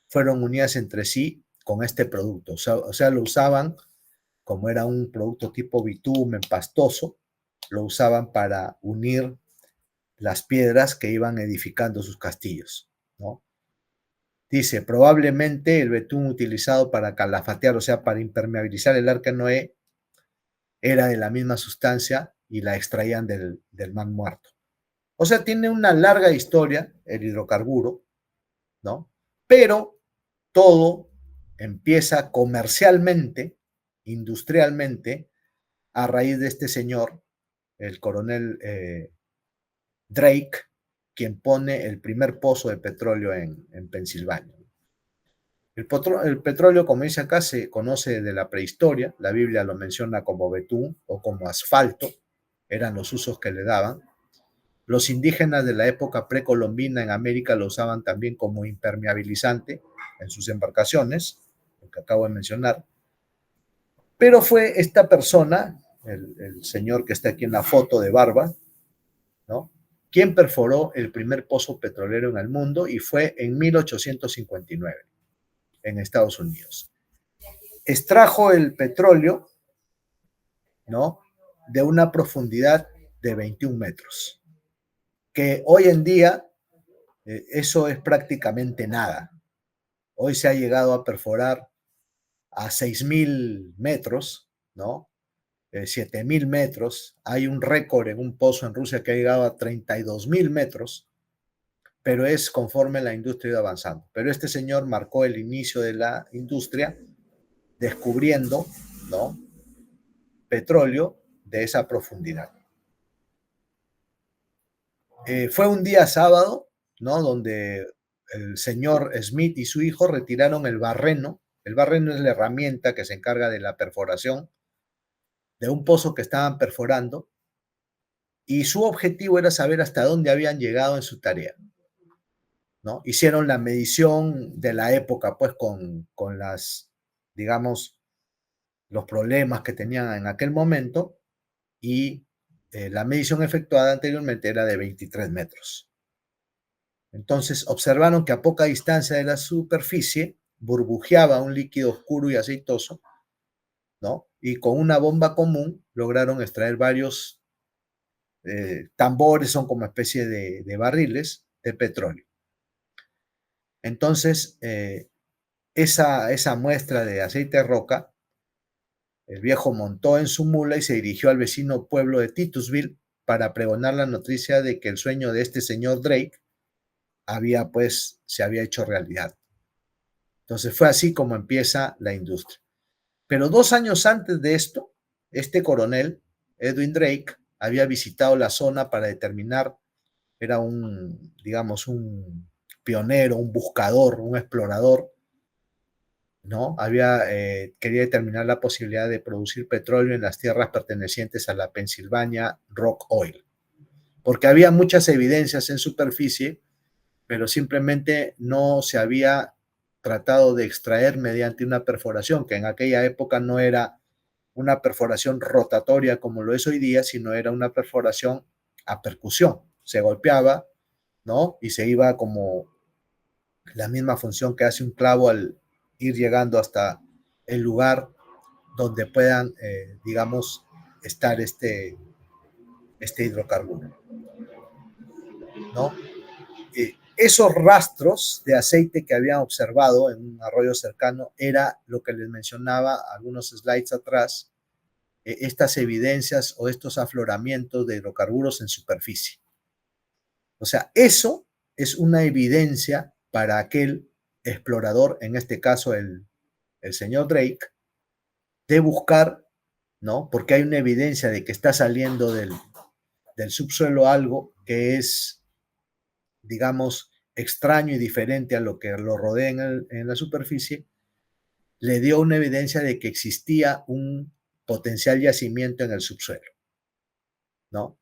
[SPEAKER 1] fueron unidas entre sí con este producto. O sea, lo usaban como era un producto tipo bitumen pastoso, lo usaban para unir las piedras que iban edificando sus castillos, ¿no? Dice, probablemente el betún utilizado para calafatear, o sea, para impermeabilizar el arca de Noé, era de la misma sustancia y la extraían del mar muerto. O sea, tiene una larga historia el hidrocarburo, ¿no? Pero todo empieza comercialmente, industrialmente, a raíz de este señor, el coronel Drake, quien pone el primer pozo de petróleo en Pensilvania. El petróleo, como dice acá, se conoce de la prehistoria. La Biblia lo menciona como betún o como asfalto. Eran los usos que le daban. Los indígenas de la época precolombina en América lo usaban también como impermeabilizante en sus embarcaciones, lo que acabo de mencionar. Pero fue esta persona, el señor que está aquí en la foto de barba, ¿no? Quien perforó el primer pozo petrolero en el mundo y fue en 1859 en Estados Unidos. Extrajo el petróleo, ¿no? De una profundidad de 21 metros, que hoy en día eso es prácticamente nada. Hoy se ha llegado a perforar a 6.000 metros, ¿no? 7.000 metros. Hay un récord en un pozo en Rusia que ha llegado a 32.000 metros, pero es conforme la industria ha ido avanzando. Pero este señor marcó el inicio de la industria descubriendo, ¿no? Petróleo de esa profundidad. Fue un día sábado, ¿no? Donde el señor Smith y su hijo retiraron el barreno. El barreno es la herramienta que se encarga de la perforación de un pozo que estaban perforando, y su objetivo era saber hasta dónde habían llegado en su tarea, ¿no? Hicieron la medición de la época, pues con las, digamos, los problemas que tenían en aquel momento, y la medición efectuada anteriormente era de 23 metros. Entonces observaron que a poca distancia de la superficie burbujeaba un líquido oscuro y aceitoso, ¿no? Y con una bomba común lograron extraer varios tambores, son como especie de barriles de petróleo. Entonces, esa muestra de aceite de roca, el viejo montó en su mula y se dirigió al vecino pueblo de Titusville para pregonar la noticia de que el sueño de este señor Drake se había hecho realidad. Entonces fue así como empieza la industria. Pero 2 años antes de esto, este coronel, Edwin Drake, había visitado la zona para determinar, era un, digamos, un pionero, un buscador, un explorador, ¿no? Quería determinar la posibilidad de producir petróleo en las tierras pertenecientes a la Pennsylvania Rock Oil, porque había muchas evidencias en superficie, pero simplemente no se había tratado de extraer mediante una perforación, que en aquella época no era una perforación rotatoria como lo es hoy día, sino era una perforación a percusión. Se golpeaba, ¿no? Y se iba como la misma función que hace un clavo al ir llegando hasta el lugar donde puedan, digamos, estar este hidrocarburo, ¿no? Esos rastros de aceite que habían observado en un arroyo cercano era lo que les mencionaba algunos slides atrás, estas evidencias o estos afloramientos de hidrocarburos en superficie. O sea, eso es una evidencia para aquel explorador, en este caso el señor Drake, de buscar, ¿no? Porque hay una evidencia de que está saliendo del subsuelo algo que es, digamos, extraño y diferente a lo que lo rodea en la superficie, le dio una evidencia de que existía un potencial yacimiento en el subsuelo, ¿no?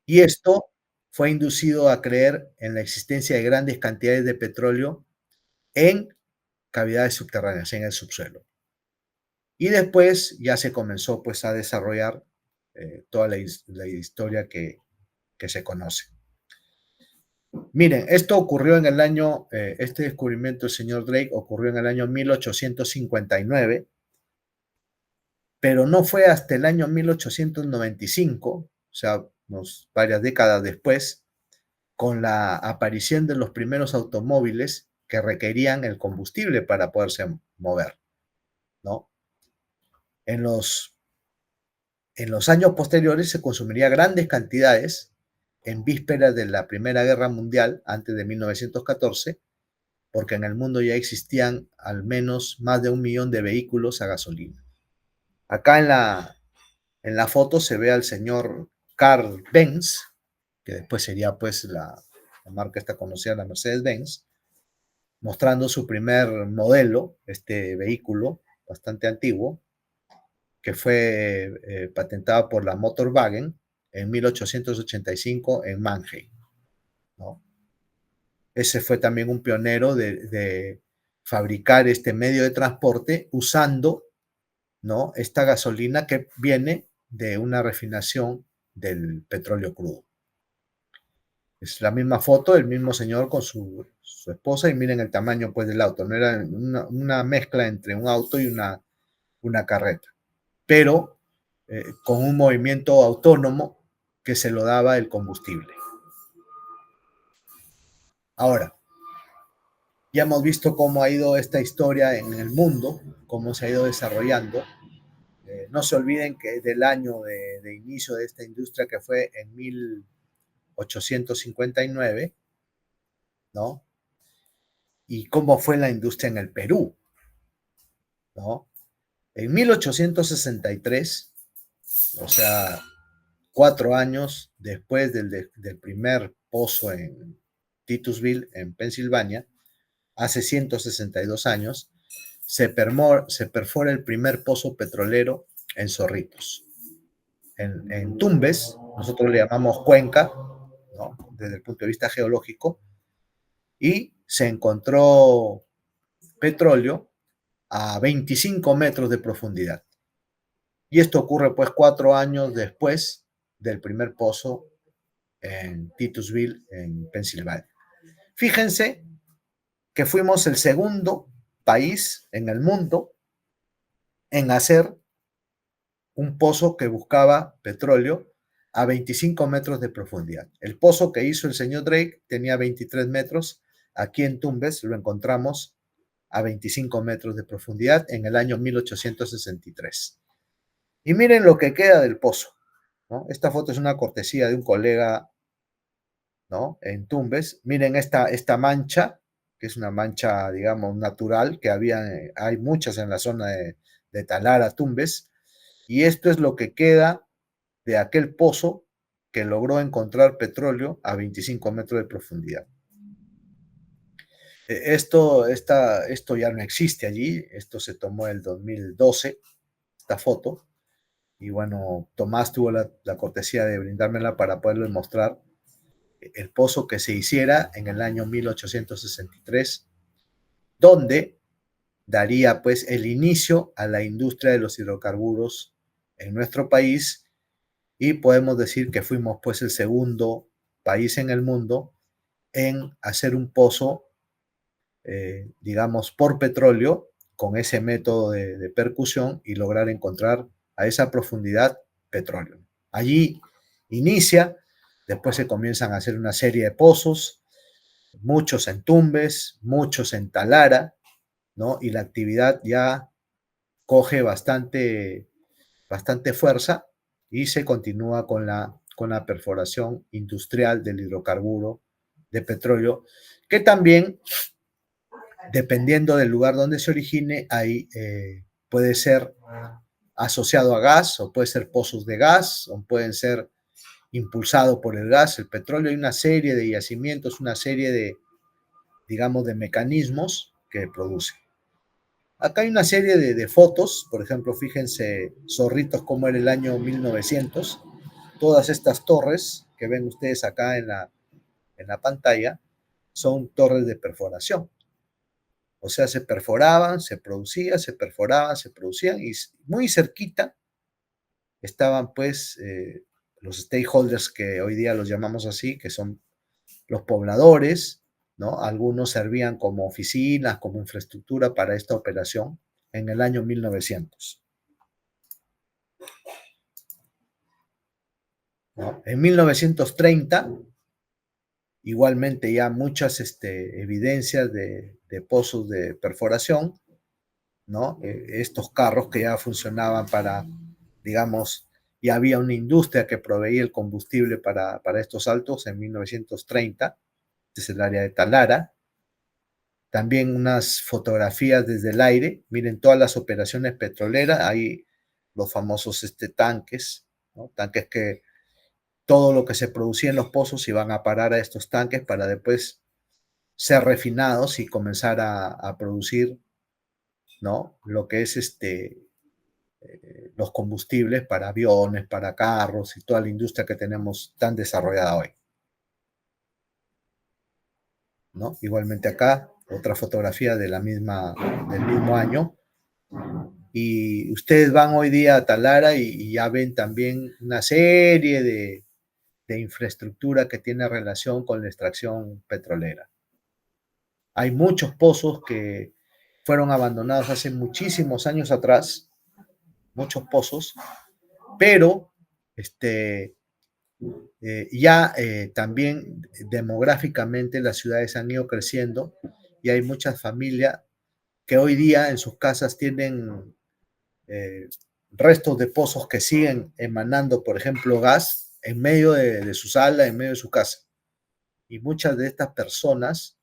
[SPEAKER 1] Y esto fue inducido a creer en la existencia de grandes cantidades de petróleo en cavidades subterráneas, en el subsuelo. Y después ya se comenzó pues a desarrollar toda la historia que se conoce. Miren, esto ocurrió en el año, este descubrimiento del señor Drake ocurrió en el año 1859, pero no fue hasta el año 1895, o sea, varias décadas después, con la aparición de los primeros automóviles, que requerían el combustible para poderse mover, ¿no? En los, en los años posteriores se consumiría grandes cantidades en vísperas de la Primera Guerra Mundial, antes de 1914, porque en el mundo ya existían al menos más de 1 millón de vehículos a gasolina. Acá en la foto se ve al señor Carl Benz, que después sería pues la marca esta conocida, la Mercedes-Benz, mostrando su primer modelo, este vehículo bastante antiguo, que fue patentado por la Motorwagen en 1885 en Mannheim, ¿no? Ese fue también un pionero de fabricar este medio de transporte usando, ¿no?, esta gasolina que viene de una refinación del petróleo crudo. Es la misma foto, el mismo señor con su esposa, y miren el tamaño pues del auto. No era una mezcla entre un auto y una carreta, pero con un movimiento autónomo que se lo daba el combustible. Ahora, ya hemos visto cómo ha ido esta historia en el mundo, cómo se ha ido desarrollando. No se olviden que del año de inicio de esta industria, que fue en 1859, ¿no? Y cómo fue la industria en el Perú, ¿no? En 1863, o sea, 4 años después del primer pozo en Titusville, en Pensilvania, hace 162 años, se perfora el primer pozo petrolero en Zorritos. En Tumbes, nosotros le llamamos cuenca, ¿no?, desde el punto de vista geológico, y se encontró petróleo a 25 metros de profundidad. Y esto ocurre pues 4 años después del primer pozo en Titusville, en Pensilvania. Fíjense que fuimos el segundo país en el mundo en hacer un pozo que buscaba petróleo a 25 metros de profundidad. El pozo que hizo el señor Drake tenía 23 metros. Aquí en Tumbes lo encontramos a 25 metros de profundidad en el año 1863. Y miren lo que queda del pozo, ¿no? Esta foto es una cortesía de un colega, ¿no?, en Tumbes. Miren esta mancha, que es una mancha, digamos, natural, que hay muchas en la zona de Talara, Tumbes, y esto es lo que queda de aquel pozo que logró encontrar petróleo a 25 metros de profundidad. Esto ya no existe allí, esto se tomó en el 2012, esta foto, y bueno, Tomás tuvo la cortesía de brindármela para poderles mostrar el pozo que se hiciera en el año 1863, donde daría pues el inicio a la industria de los hidrocarburos en nuestro país, y podemos decir que fuimos pues el segundo país en el mundo en hacer un pozo, digamos, por petróleo, con ese método de percusión, y lograr encontrar a esa profundidad petróleo. Allí inicia, después se comienzan a hacer una serie de pozos, muchos en Tumbes, muchos en Talara, ¿no? Y la actividad ya coge bastante fuerza, y se continúa con la perforación industrial del hidrocarburo de petróleo, que también, dependiendo del lugar donde se origine, ahí puede ser asociado a gas, o puede ser pozos de gas, o pueden ser impulsado por el gas, el petróleo. Hay una serie de yacimientos, una serie de, digamos, de mecanismos que produce. Acá hay una serie de fotos, por ejemplo, fíjense, Zorritos, cómo era el año 1900. Todas estas torres que ven ustedes acá en la pantalla son torres de perforación. O sea, se perforaban, se producía, se perforaban, se producían, y muy cerquita estaban pues los stakeholders, que hoy día los llamamos así, que son los pobladores, ¿no? Algunos servían como oficinas, como infraestructura para esta operación en el año 1900. ¿No? En 1930 Igualmente ya muchas evidencias de pozos de perforación, ¿no? Estos carros que ya funcionaban para, digamos, ya había una industria que proveía el combustible para estos autos en 1930, es el área de Talara. También unas fotografías desde el aire, miren todas las operaciones petroleras, hay los famosos tanques, ¿no? Tanques que todo lo que se producía en los pozos iban a parar a estos tanques para después ser refinados y comenzar a producir, ¿no? Lo que es los combustibles para aviones, para carros y toda la industria que tenemos tan desarrollada hoy, ¿no? Igualmente acá, otra fotografía de del mismo año. Y ustedes van hoy día a Talara y ya ven también una serie de infraestructura que tiene relación con la extracción petrolera. Hay muchos pozos que fueron abandonados hace muchísimos años atrás, muchos pozos, pero ya también demográficamente las ciudades han ido creciendo y hay muchas familias que hoy día en sus casas tienen eh, restos de pozos que siguen emanando, por ejemplo, gas en medio de su sala, en medio de su casa. Y muchas de estas personas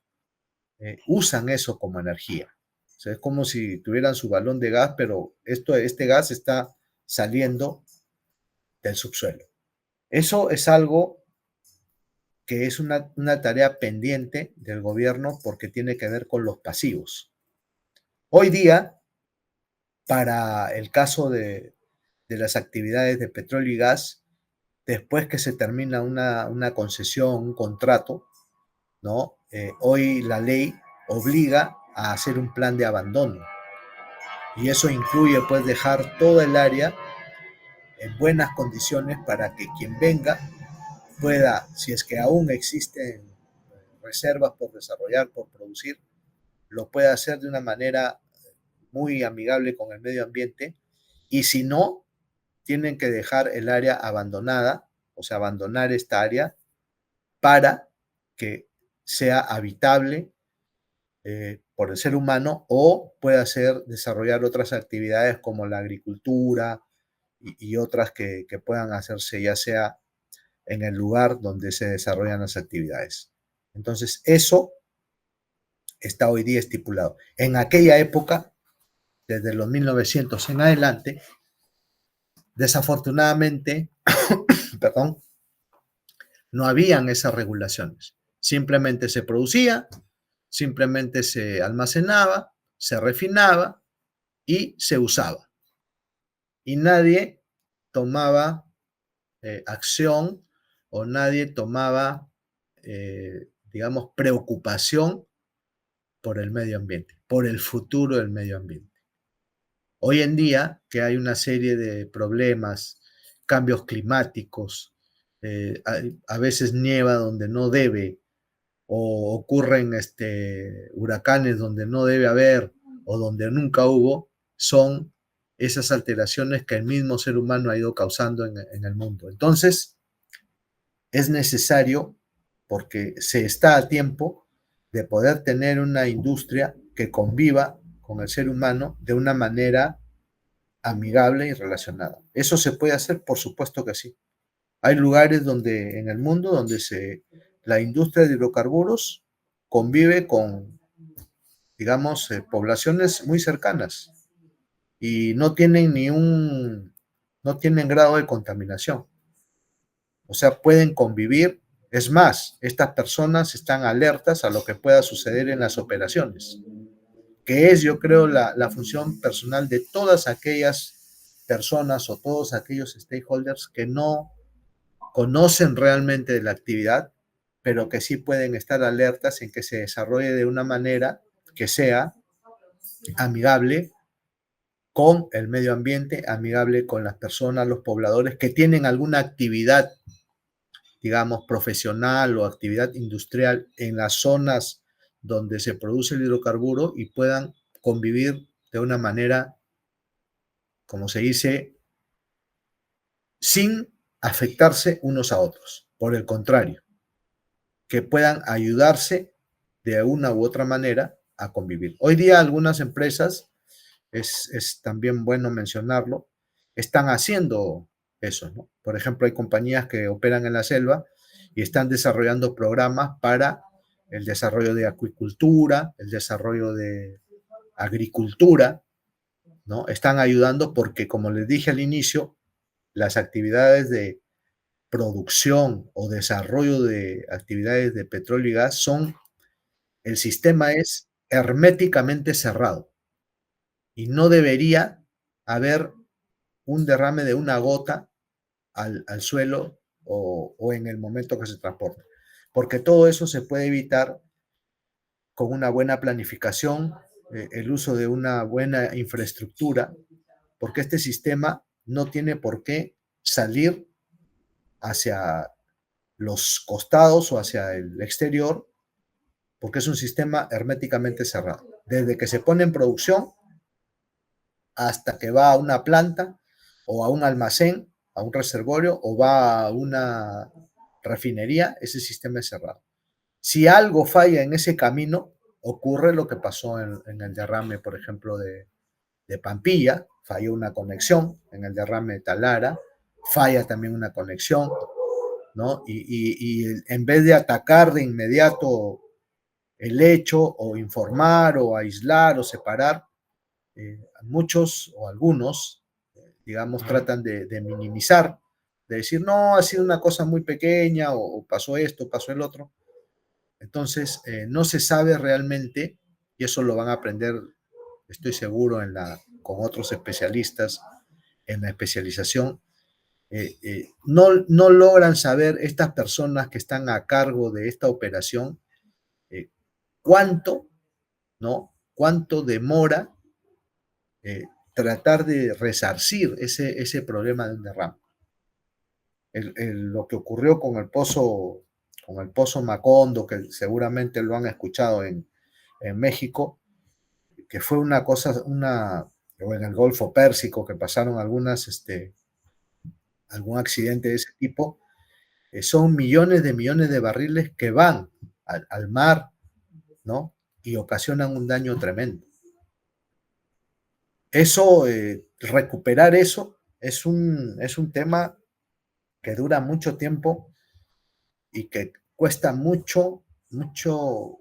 [SPEAKER 1] usan eso como energía. O sea, es como si tuvieran su balón de gas, pero este gas está saliendo del subsuelo. Eso es algo que es una tarea pendiente del gobierno porque tiene que ver con los pasivos. Hoy día, para el caso de las actividades de petróleo y gas, después que se termina una concesión, un contrato, ¿no? Hoy la ley obliga a hacer un plan de abandono y eso incluye pues dejar toda el área en buenas condiciones para que quien venga pueda, si es que aún existen reservas por desarrollar, por producir, lo pueda hacer de una manera muy amigable con el medio ambiente y si no, tienen que dejar el área abandonada, o sea, abandonar esta área para que sea habitable por el ser humano o pueda hacer desarrollar otras actividades como la agricultura y otras que puedan hacerse ya sea en el lugar donde se desarrollan las actividades. Entonces, eso está hoy día estipulado. En aquella época, desde los 1900 en adelante, desafortunadamente, perdón, no habían esas regulaciones. Simplemente se producía, simplemente se almacenaba, se refinaba y se usaba. Y nadie tomaba acción o nadie tomaba, digamos, preocupación por el medio ambiente, por el futuro del medio ambiente. Hoy en día, que hay una serie de problemas, cambios climáticos, a veces nieva donde no debe, o ocurren huracanes donde no debe haber o donde nunca hubo, son esas alteraciones que el mismo ser humano ha ido causando en el mundo. Entonces, es necesario, porque se está a tiempo de poder tener una industria que conviva con el ser humano de una manera amigable y relacionada. ¿Eso se puede hacer? Por supuesto que sí. Hay lugares donde en el mundo donde la industria de hidrocarburos convive con, digamos, poblaciones muy cercanas y no tienen no tienen grado de contaminación. O sea, pueden convivir. Es más, estas personas están alertas a lo que pueda suceder en las operaciones, que es, yo creo, la función personal de todas aquellas personas o todos aquellos stakeholders que no conocen realmente de la actividad, pero que sí pueden estar alertas en que se desarrolle de una manera que sea amigable con el medio ambiente, amigable con las personas, los pobladores que tienen alguna actividad, digamos, profesional o actividad industrial en las zonas donde se produce el hidrocarburo y puedan convivir de una manera, como se dice, sin afectarse unos a otros. Por el contrario, que puedan ayudarse de una u otra manera a convivir. Hoy día algunas empresas, es también bueno mencionarlo, están haciendo eso, ¿no? Por ejemplo, hay compañías que operan en la selva y están desarrollando programas para el desarrollo de acuicultura, el desarrollo de agricultura, ¿no? Están ayudando porque, como les dije al inicio, las actividades de producción o desarrollo de actividades de petróleo y gas el sistema es herméticamente cerrado y no debería haber un derrame de una gota al suelo o en el momento que se transporta, porque todo eso se puede evitar con una buena planificación, el uso de una buena infraestructura, porque este sistema no tiene por qué salir hacia los costados o hacia el exterior, porque es un sistema herméticamente cerrado. Desde que se pone en producción hasta que va a una planta o a un almacén, a un reservorio o va a una refinería, ese sistema es cerrado. Si algo falla en ese camino, ocurre lo que pasó en el derrame, por ejemplo, de Pampilla, falló una conexión, en el derrame de Talara, falla también una conexión, ¿no? Y en vez de atacar de inmediato el hecho o informar o aislar o separar, muchos o algunos, digamos, tratan de minimizar, de decir, no, ha sido una cosa muy pequeña o pasó esto, pasó el otro. Entonces, no se sabe realmente, y eso lo van a aprender, estoy seguro, con otros especialistas en la especialización. No logran saber estas personas que están a cargo de esta operación cuánto, ¿no? Cuánto demora tratar de resarcir ese problema de un derrame. Lo que ocurrió con el pozo Macondo, que seguramente lo han escuchado en México, que fue una cosa, o en el Golfo Pérsico, que pasaron algún accidente de ese tipo, son millones de barriles que van al mar, ¿no? Y ocasionan un daño tremendo. Eso, recuperar eso, es un tema que dura mucho tiempo y que cuesta mucho, mucho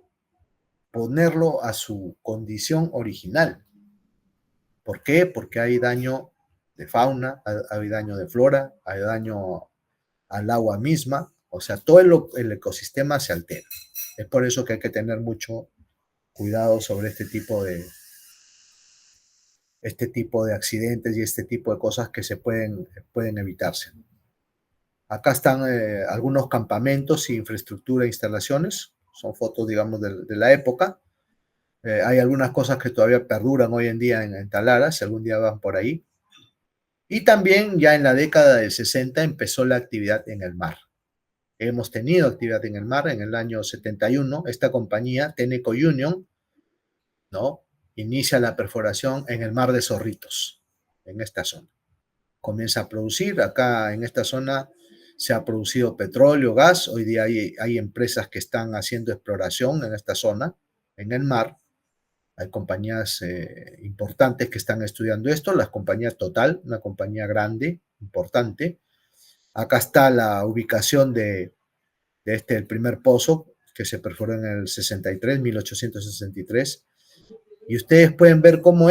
[SPEAKER 1] ponerlo a su condición original. ¿Por qué? Porque hay daño de fauna, hay daño de flora, hay daño al agua misma, o sea, todo el ecosistema se altera. Es por eso que hay que tener mucho cuidado sobre este tipo de accidentes y este tipo de cosas que pueden evitarse. Acá están algunos campamentos, infraestructura e instalaciones, son fotos, digamos, de la época. Hay algunas cosas que todavía perduran hoy en día en Talara, si algún día van por ahí. Y también ya en la década del 60 empezó la actividad en el mar. Hemos tenido actividad en el mar en el año 71. Esta compañía, Teneco Union, ¿no? Inicia la perforación en el mar de Zorritos, en esta zona. Comienza a producir, acá en esta zona se ha producido petróleo, gas, hoy día hay empresas que están haciendo exploración en esta zona, en el mar, hay compañías importantes que están estudiando esto, la compañía Total, una compañía grande, importante. Acá está la ubicación de el primer pozo que se perforó en el 63, 1863. Y ustedes pueden ver cómo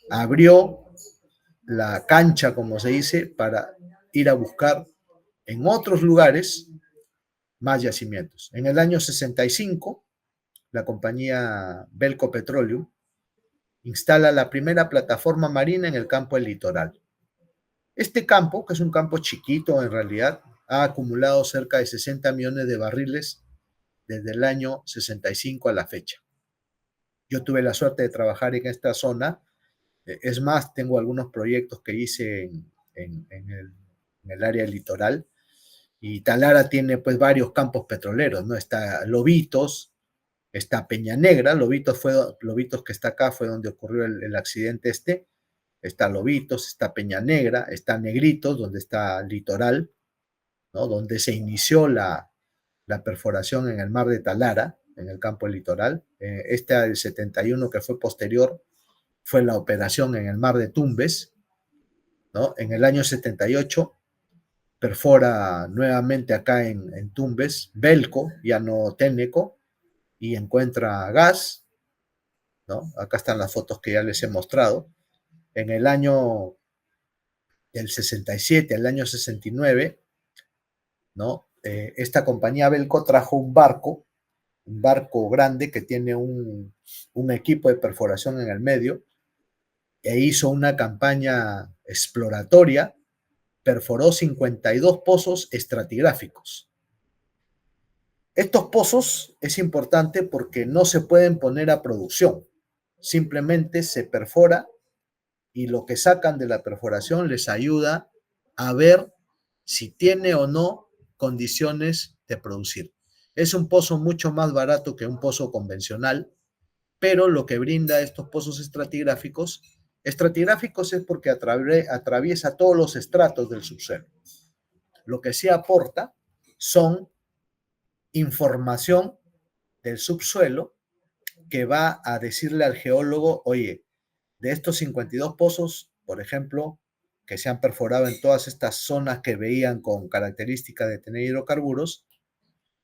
[SPEAKER 1] abrió la cancha, como se dice, para ir a buscar en otros lugares más yacimientos. En el año 65, la compañía Belco Petroleum instala la primera plataforma marina en el campo del litoral. Este campo, que es un campo chiquito en realidad, ha acumulado cerca de 60 millones de barriles desde el año 65 a la fecha. Yo tuve la suerte de trabajar en esta zona. Es más, tengo algunos proyectos que hice en el área litoral. Y Talara tiene pues varios campos petroleros, ¿no? Está Lobitos, está Peña Negra, Lobitos que está acá fue donde ocurrió el accidente está Lobitos, está Peña Negra, está Negritos, donde está Litoral, ¿no? Donde se inició la perforación en el mar de Talara, en el campo litoral. Esta del 71, que fue posterior, fue la operación en el mar de Tumbes, ¿no? En el año 78 perfora nuevamente acá en Tumbes, Belco, ya no Técnico, y encuentra gas, ¿no? Acá están las fotos que ya les he mostrado. En el año del 67 al año 69, ¿no? Esta compañía Belco trajo un barco grande que tiene un equipo de perforación en el medio, e hizo una campaña exploratoria, perforó 52 pozos estratigráficos. Estos pozos es importante porque no se pueden poner a producción, simplemente se perfora y lo que sacan de la perforación les ayuda a ver si tiene o no condiciones de producir. Es un pozo mucho más barato que un pozo convencional, pero lo que brinda estos pozos estratigráficos es porque atraviesa todos los estratos del subsuelo. Lo que sí aporta son información del subsuelo que va a decirle al geólogo, oye, de estos 52 pozos, por ejemplo, que se han perforado en todas estas zonas que veían con característica de tener hidrocarburos,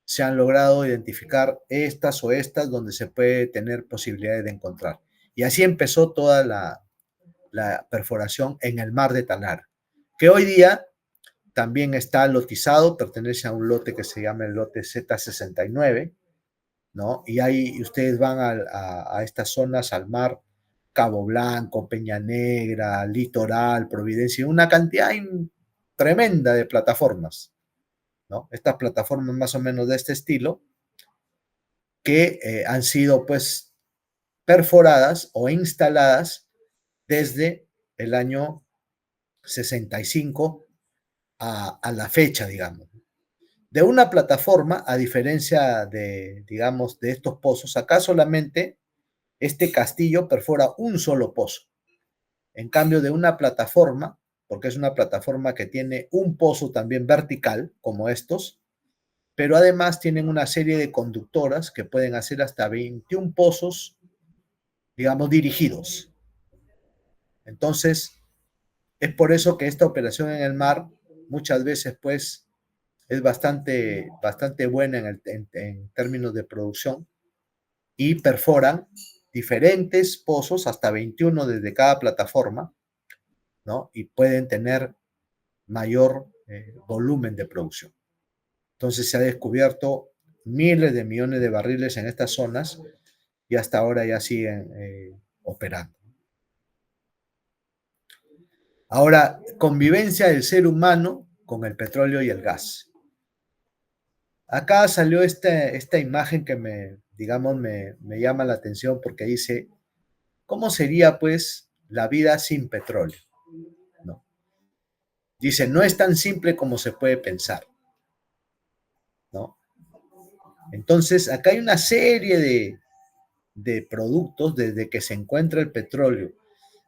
[SPEAKER 1] se han logrado identificar estas o estas donde se puede tener posibilidades de encontrar. Y así empezó toda la perforación en el mar de Talara, que hoy día también está lotizado, pertenece a un lote que se llama el lote Z69, ¿no? Y ahí ustedes van a estas zonas, al mar, Cabo Blanco, Peña Negra, Litoral, Providencia, una cantidad tremenda de plataformas, ¿no? Estas plataformas más o menos de este estilo, que han sido pues perforadas o instaladas desde el año 65 a la fecha, digamos. De una plataforma, a diferencia de, digamos, de estos pozos, acá solamente este castillo perfora un solo pozo. En cambio, de una plataforma, porque es una plataforma que tiene un pozo también vertical, como estos, pero además tienen una serie de conductoras que pueden hacer hasta 21 pozos, digamos, dirigidos. Entonces, es por eso que esta operación en el mar muchas veces, pues, es bastante buena en términos de producción, y perforan diferentes pozos, hasta 21 desde cada plataforma, ¿no? Y pueden tener mayor volumen de producción. Entonces se ha descubierto miles de millones de barriles en estas zonas y hasta ahora ya siguen operando. Ahora, convivencia del ser humano con el petróleo y el gas. Acá salió esta imagen que digamos, me llama la atención porque dice, ¿cómo sería pues la vida sin petróleo? ¿No? Dice, no es tan simple como se puede pensar, ¿no? Entonces, acá hay una serie de productos, desde que se encuentra el petróleo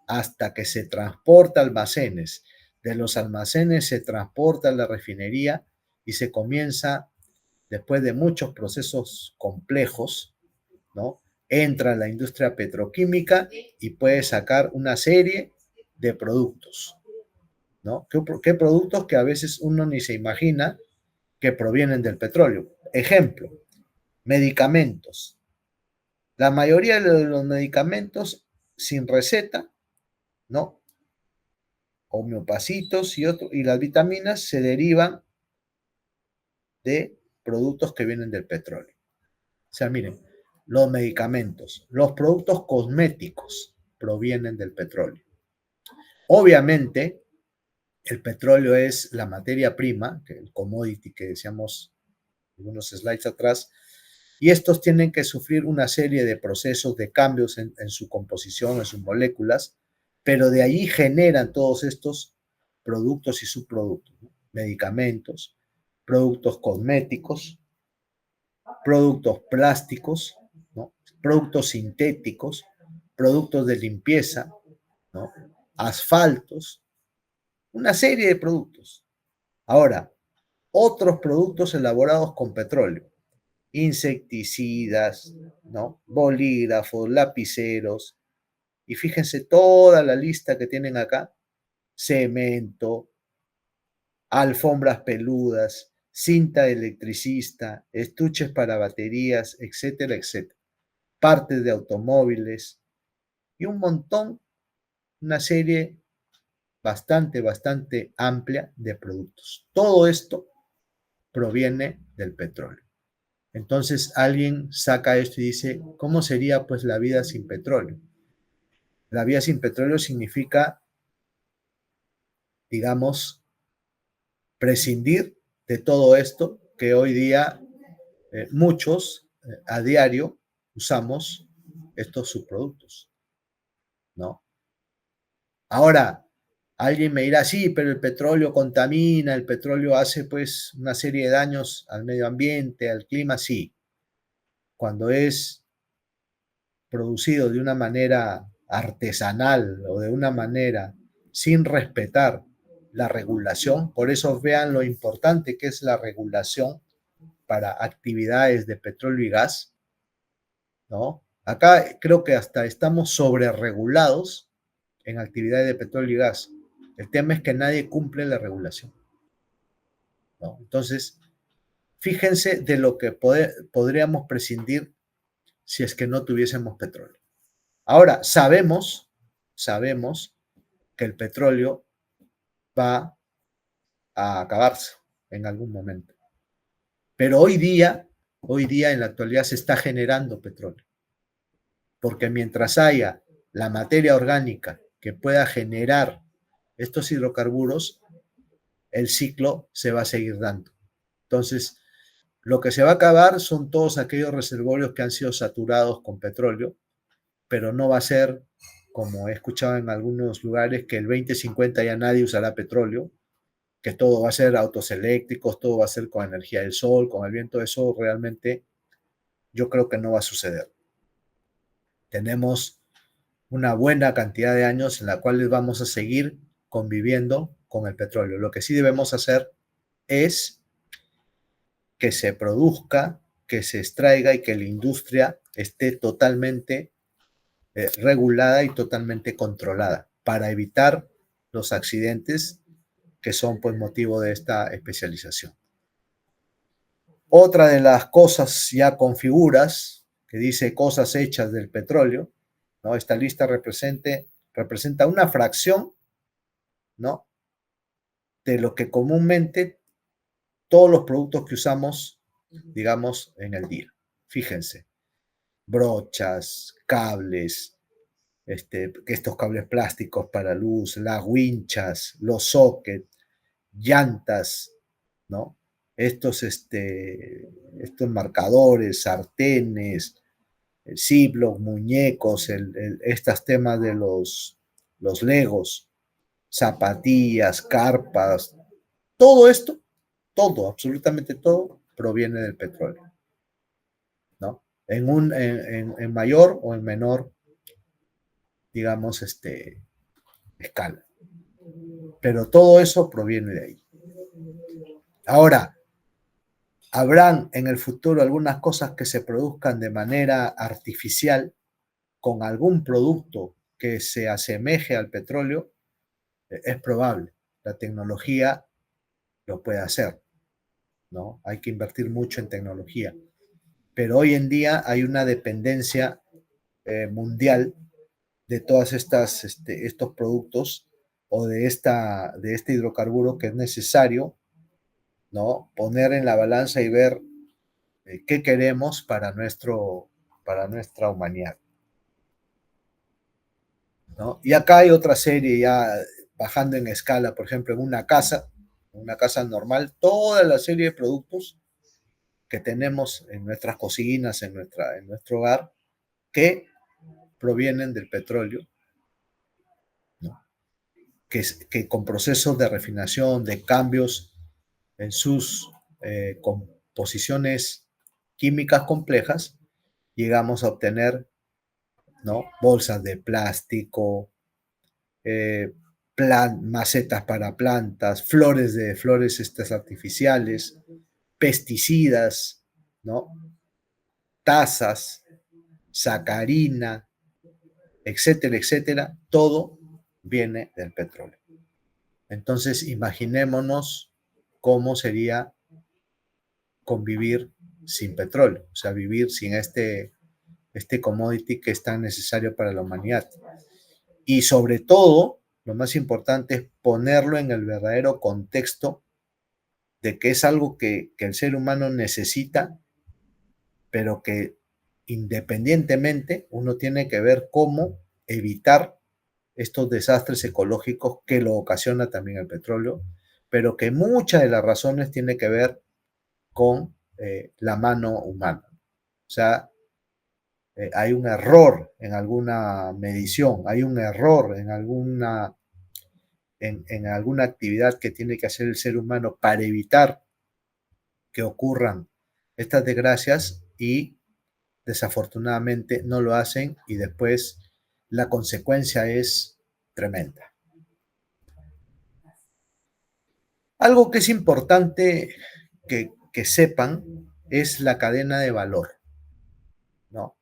[SPEAKER 1] hasta que se transporta a almacenes, de los almacenes se transporta a la refinería y se comienza, después de muchos procesos complejos, ¿no? Entra a la industria petroquímica y puede sacar una serie de productos, ¿no? ¿Qué productos que a veces uno ni se imagina que provienen del petróleo? Ejemplo, medicamentos. La mayoría de los medicamentos sin receta, ¿no? Homeopacitos y las vitaminas se derivan de productos que vienen del petróleo. O sea, miren, los medicamentos, los productos cosméticos provienen del petróleo. Obviamente, el petróleo es la materia prima, el commodity que decíamos algunos slides atrás, y estos tienen que sufrir una serie de procesos de cambios en su composición, en sus moléculas, pero de ahí generan todos estos productos y subproductos, ¿no? Medicamentos, productos cosméticos, productos plásticos, ¿no? Productos sintéticos, productos de limpieza, ¿no? Asfaltos, una serie de productos. Ahora, otros productos elaborados con petróleo, insecticidas, ¿no? Bolígrafos, lapiceros, y fíjense toda la lista que tienen acá: cemento, alfombras peludas, cinta electricista, estuches para baterías, etcétera, etcétera. Partes de automóviles y un montón, una serie bastante amplia de productos. Todo esto proviene del petróleo. Entonces alguien saca esto y dice, ¿cómo sería pues la vida sin petróleo? La vida sin petróleo significa, digamos, prescindir de todo esto que hoy día muchos a diario usamos estos subproductos, ¿no? Ahora, alguien me dirá, sí, pero el petróleo contamina, el petróleo hace pues una serie de daños al medio ambiente, al clima, sí. Cuando es producido de una manera artesanal o de una manera sin respetar la regulación, por eso vean lo importante que es la regulación para actividades de petróleo y gas, ¿no? Acá creo que hasta estamos sobreregulados en actividades de petróleo y gas. El tema es que nadie cumple la regulación, ¿no? Entonces, fíjense de lo que podríamos prescindir si es que no tuviésemos petróleo. Ahora, sabemos que el petróleo va a acabarse en algún momento. Pero hoy día en la actualidad se está generando petróleo. Porque mientras haya la materia orgánica que pueda generar estos hidrocarburos, el ciclo se va a seguir dando. Entonces, lo que se va a acabar son todos aquellos reservorios que han sido saturados con petróleo, pero no va a ser, como he escuchado en algunos lugares, que el 2050 ya nadie usará petróleo, que todo va a ser autos eléctricos, todo va a ser con energía del sol, con el viento. Eso realmente yo creo que no va a suceder. Tenemos una buena cantidad de años en la cual vamos a seguir conviviendo con el petróleo. Lo que sí debemos hacer es que se produzca, que se extraiga y que la industria esté totalmente regulada y totalmente controlada para evitar los accidentes que son pues motivo de esta especialización. Otra de las cosas ya con figuras, que dice cosas hechas del petróleo, ¿no? Esta lista representa una fracción, ¿no? De lo que comúnmente todos los productos que usamos, digamos, en el día. Fíjense, brochas, cables, estos cables plásticos para luz, las winchas, los sockets, llantas, ¿no? Estos marcadores, sartenes, Ziploc, muñecos, estos temas de los legos, zapatillas, carpas, todo esto, todo, absolutamente todo, proviene del petróleo, ¿no? En mayor o en menor, digamos, escala. Pero todo eso proviene de ahí. Ahora, habrán en el futuro algunas cosas que se produzcan de manera artificial con algún producto que se asemeje al petróleo. Es probable. La tecnología lo puede hacer, ¿no? Hay que invertir mucho en tecnología. Pero hoy en día hay una dependencia mundial de todas estos productos o de este hidrocarburo que es necesario, ¿no? Poner en la balanza y ver qué queremos para nuestra humanidad, ¿no? Y acá hay otra serie ya bajando en escala, por ejemplo, en una casa normal, toda la serie de productos que tenemos en nuestras cocinas, en nuestro hogar, que provienen del petróleo, ¿no? Que con procesos de refinación, de cambios en sus composiciones químicas complejas, llegamos a obtener, ¿no? Bolsas de plástico, macetas para plantas, flores estas artificiales, pesticidas, ¿no? Tazas, sacarina, etcétera, etcétera, todo viene del petróleo. Entonces, imaginémonos cómo sería convivir sin petróleo, o sea, vivir sin este commodity que es tan necesario para la humanidad. Y sobre todo, lo más importante es ponerlo en el verdadero contexto de que es algo que el ser humano necesita, pero que independientemente uno tiene que ver cómo evitar estos desastres ecológicos que lo ocasiona también el petróleo, pero que muchas de las razones tiene que ver con la mano humana. O sea, hay un error en alguna medición, hay un error en alguna actividad que tiene que hacer el ser humano para evitar que ocurran estas desgracias y desafortunadamente no lo hacen y después la consecuencia es tremenda. Algo que es importante que sepan es la cadena de valor, ¿no?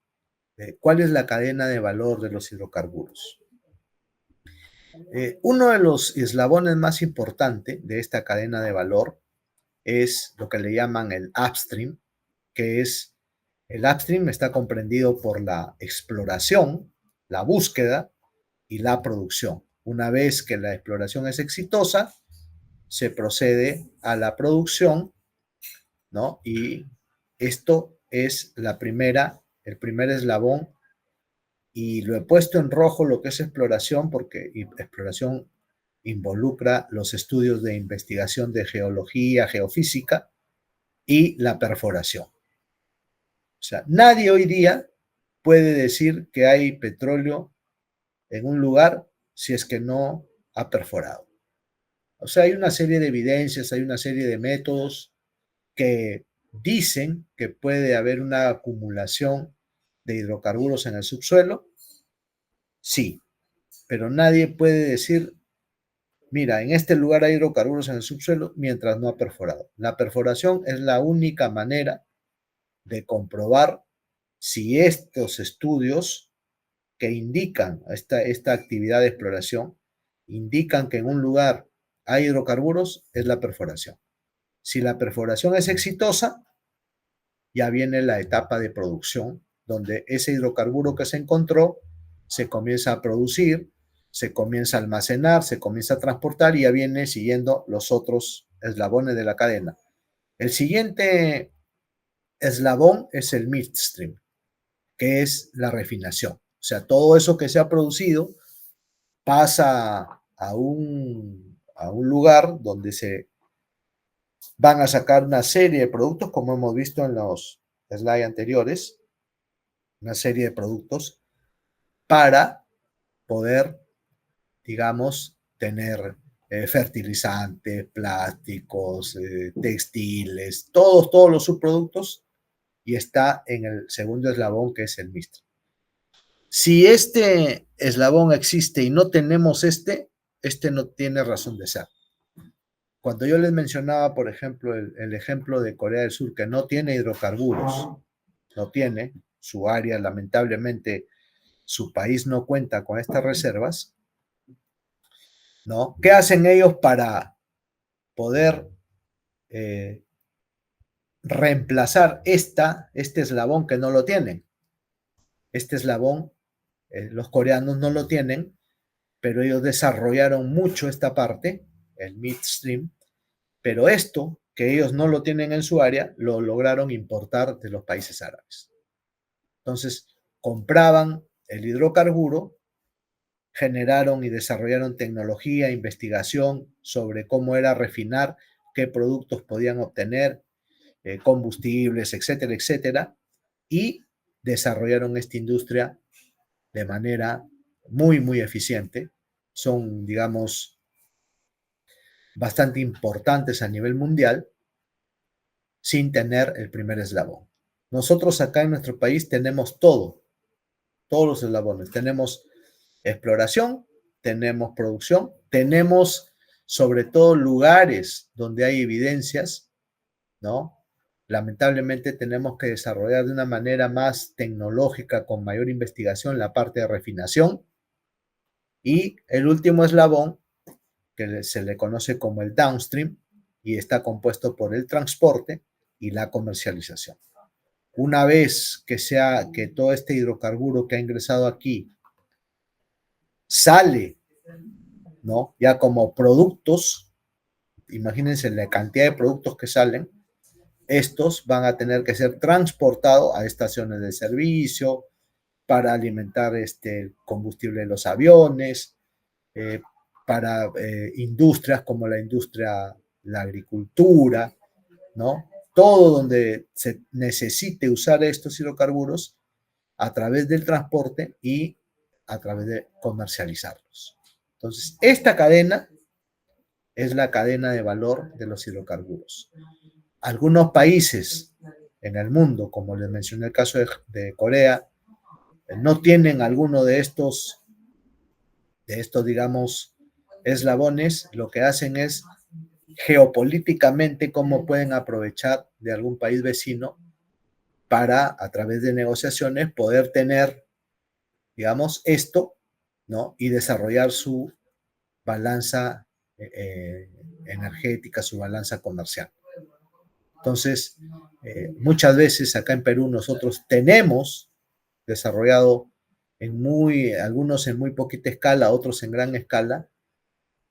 [SPEAKER 1] ¿Cuál es la cadena de valor de los hidrocarburos? Uno de los eslabones más importantes de esta cadena de valor es lo que le llaman el upstream, que es el upstream está comprendido por la exploración, la búsqueda y la producción. Una vez que la exploración es exitosa, se procede a la producción, ¿no? Y esto es el primer eslabón, y lo he puesto en rojo lo que es exploración, porque exploración involucra los estudios de investigación de geología, geofísica y la perforación. O sea, nadie hoy día puede decir que hay petróleo en un lugar si es que no ha perforado. O sea, hay una serie de evidencias, hay una serie de métodos que dicen que puede haber una acumulación de hidrocarburos en el subsuelo. Sí, pero nadie puede decir, mira, en este lugar hay hidrocarburos en el subsuelo mientras no ha perforado. La perforación es la única manera de comprobar si estos estudios que indican esta actividad de exploración, indican que en un lugar hay hidrocarburos, es la perforación. Si la perforación es exitosa, ya viene la etapa de producción, donde ese hidrocarburo que se encontró se comienza a producir, se comienza a almacenar, se comienza a transportar y ya viene siguiendo los otros eslabones de la cadena. El siguiente eslabón es el midstream, que es la refinación. O sea, todo eso que se ha producido pasa a un lugar donde se van a sacar una serie de productos, como hemos visto en los slides anteriores, una serie de productos para poder, digamos, tener fertilizantes, plásticos, textiles, todos los subproductos, y está en el segundo eslabón, que es el midstream. Si este eslabón existe y no tenemos este no tiene razón de ser. Cuando yo les mencionaba, por ejemplo, el ejemplo de Corea del Sur, que no tiene hidrocarburos, no tiene, su área, lamentablemente, su país no cuenta con estas reservas, ¿no? ¿Qué hacen ellos para poder reemplazar este eslabón que no lo tienen? Este eslabón, los coreanos no lo tienen, pero ellos desarrollaron mucho esta parte, el midstream, pero esto, que ellos no lo tienen en su área, lo lograron importar de los países árabes. Entonces, compraban el hidrocarburo, generaron y desarrollaron tecnología, investigación sobre cómo era refinar, qué productos podían obtener, combustibles, etcétera, etcétera, y desarrollaron esta industria de manera muy, muy eficiente. Son, digamos, bastante importantes a nivel mundial, sin tener el primer eslabón. Nosotros acá en nuestro país tenemos todos los eslabones. Tenemos exploración, tenemos producción, tenemos sobre todo lugares donde hay evidencias, ¿no? Lamentablemente tenemos que desarrollar de una manera más tecnológica, con mayor investigación, la parte de refinación. Y el último eslabón, que se le conoce como el downstream, y está compuesto por el transporte y la comercialización. Una vez que todo este hidrocarburo que ha ingresado aquí sale, ¿no? Ya como productos, imagínense la cantidad de productos que salen, estos van a tener que ser transportados a estaciones de servicio para alimentar el combustible de los aviones, para industrias como la agricultura, ¿no? Todo donde se necesite usar estos hidrocarburos a través del transporte y a través de comercializarlos. Entonces, esta cadena es la cadena de valor de los hidrocarburos. Algunos países en el mundo, como les mencioné el caso de Corea, no tienen alguno digamos, eslabones. Lo que hacen es geopolíticamente cómo pueden aprovechar de algún país vecino para, a través de negociaciones, poder tener, digamos, esto, ¿no? Y desarrollar su balanza energética, su balanza comercial. Entonces, muchas veces acá en Perú nosotros tenemos desarrollado algunos en muy poquita escala, otros en gran escala,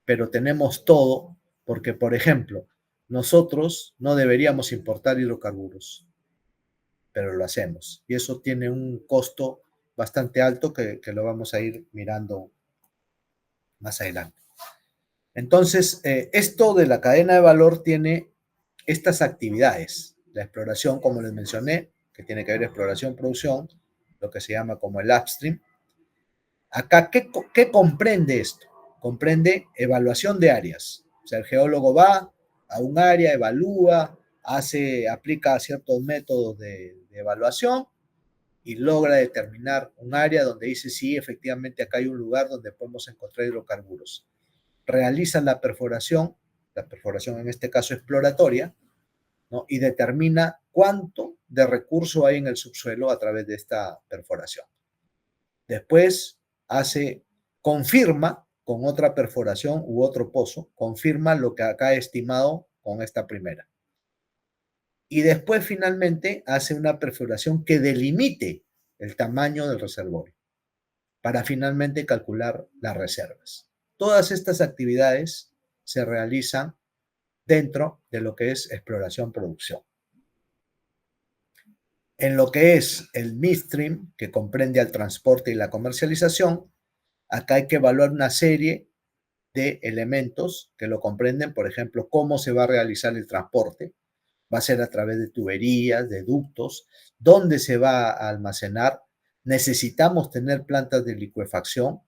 [SPEAKER 1] pero tenemos todo porque, por ejemplo, nosotros no deberíamos importar hidrocarburos, pero lo hacemos. Y eso tiene un costo bastante alto que lo vamos a ir mirando más adelante. Entonces, esto de la cadena de valor tiene estas actividades. La exploración, como les mencioné, que tiene que ver exploración, producción, lo que se llama como el upstream. Acá, ¿qué comprende esto? Comprende evaluación de áreas. O sea, el geólogo va a un área, evalúa, aplica ciertos métodos de evaluación y logra determinar un área donde dice, sí, efectivamente acá hay un lugar donde podemos encontrar hidrocarburos. Realiza la perforación en este caso exploratoria, ¿no? Y determina cuánto de recurso hay en el subsuelo a través de esta perforación. Después confirma con otra perforación u otro pozo, confirma lo que acá he estimado con esta primera. Y después finalmente hace una perforación que delimite el tamaño del reservorio para finalmente calcular las reservas. Todas estas actividades se realizan dentro de lo que es exploración-producción. En lo que es el midstream, que comprende al transporte y la comercialización, acá hay que evaluar una serie de elementos que lo comprenden, por ejemplo, cómo se va a realizar el transporte. Va a ser a través de tuberías, de ductos, dónde se va a almacenar. Necesitamos tener plantas de licuefacción,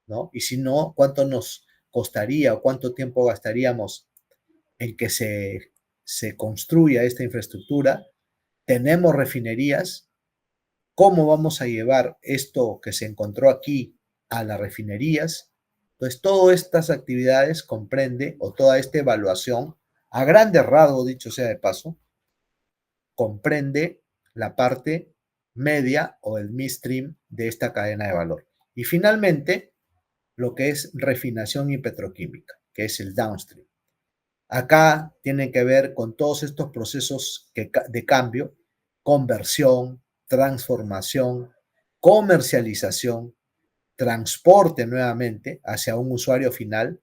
[SPEAKER 1] ¿no? Y si no, ¿cuánto nos costaría o cuánto tiempo gastaríamos en que se construya esta infraestructura? Tenemos refinerías. ¿Cómo vamos a llevar esto que se encontró aquí a las refinerías? Entonces, todas estas actividades comprende, o toda esta evaluación, a grandes rasgos, dicho sea de paso, comprende la parte media o el midstream de esta cadena de valor. Y finalmente, lo que es refinación y petroquímica, que es el downstream. Acá tiene que ver con todos estos procesos de cambio, conversión, transformación, comercialización, transporte nuevamente hacia un usuario final,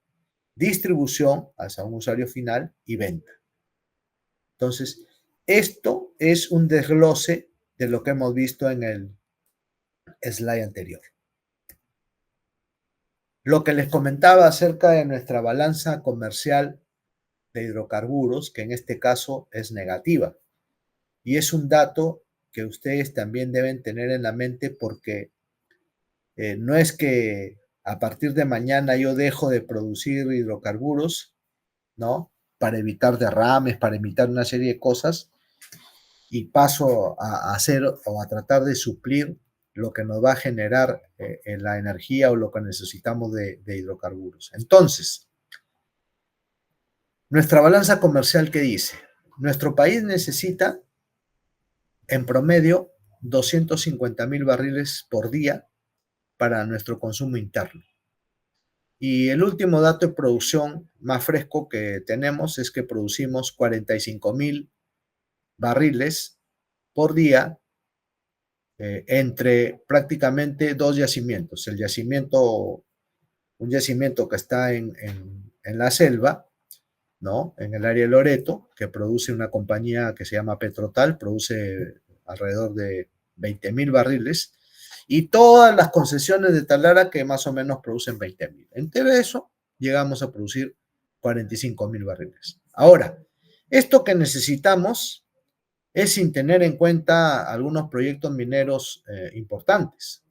[SPEAKER 1] distribución hacia un usuario final y venta. Entonces, esto es un desglose de lo que hemos visto en el slide anterior. Lo que les comentaba acerca de nuestra balanza comercial de hidrocarburos, que en este caso es negativa. Y es un dato que ustedes también deben tener en la mente porque no es que a partir de mañana yo dejo de producir hidrocarburos, ¿no? Para evitar derrames, para evitar una serie de cosas y paso a hacer o a tratar de suplir lo que nos va a generar la energía o lo que necesitamos de hidrocarburos. Entonces, nuestra balanza comercial, ¿qué dice? Nuestro país necesita, en promedio, 250.000 barriles por día para nuestro consumo interno. Y el último dato de producción más fresco que tenemos es que producimos 45.000 barriles por día entre prácticamente dos yacimientos. Un yacimiento que está en la selva, ¿no? En el área de Loreto, que produce una compañía que se llama Petrotal, produce alrededor de 20.000 barriles, y todas las concesiones de Talara que más o menos producen 20.000. Entre eso, llegamos a producir 45.000 barriles. Ahora, esto que necesitamos es sin tener en cuenta algunos proyectos mineros importantes,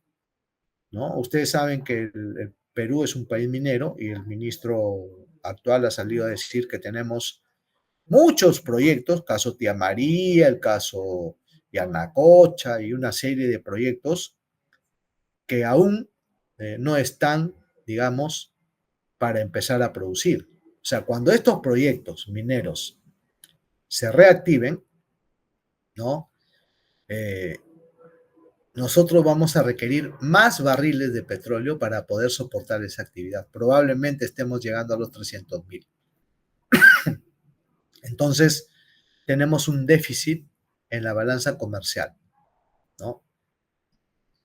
[SPEAKER 1] ¿no? Ustedes saben que el Perú es un país minero y el ministro actual ha salido a decir que tenemos muchos proyectos, caso Tía María, el caso Yanacocha y una serie de proyectos que aún no están, digamos, para empezar a producir. O sea, cuando estos proyectos mineros se reactiven, ¿no? Nosotros vamos a requerir más barriles de petróleo para poder soportar esa actividad. Probablemente estemos llegando a los 300.000. Entonces, tenemos un déficit en la balanza comercial, ¿no?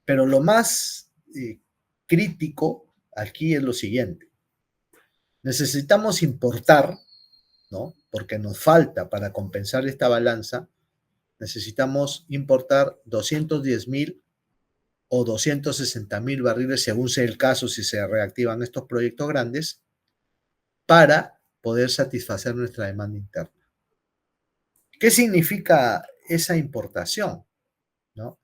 [SPEAKER 1] Pero lo más crítico aquí es lo siguiente. Necesitamos importar, ¿no? Porque nos falta para compensar esta balanza, necesitamos importar 210.000 o 260.000 barriles, según sea el caso, si se reactivan estos proyectos grandes, para poder satisfacer nuestra demanda interna. ¿Qué significa esa importación? ¿No?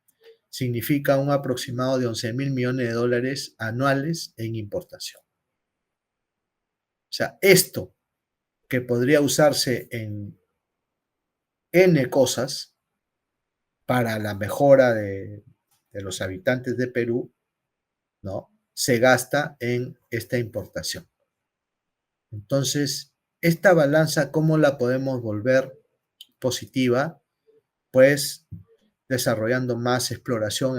[SPEAKER 1] Significa un aproximado de 11.000 millones de dólares anuales en importación. O sea, esto que podría usarse en N cosas para la mejora de los habitantes de Perú, ¿no? Se gasta en esta importación. Entonces, esta balanza, ¿cómo la podemos volver positiva? Pues desarrollando más exploración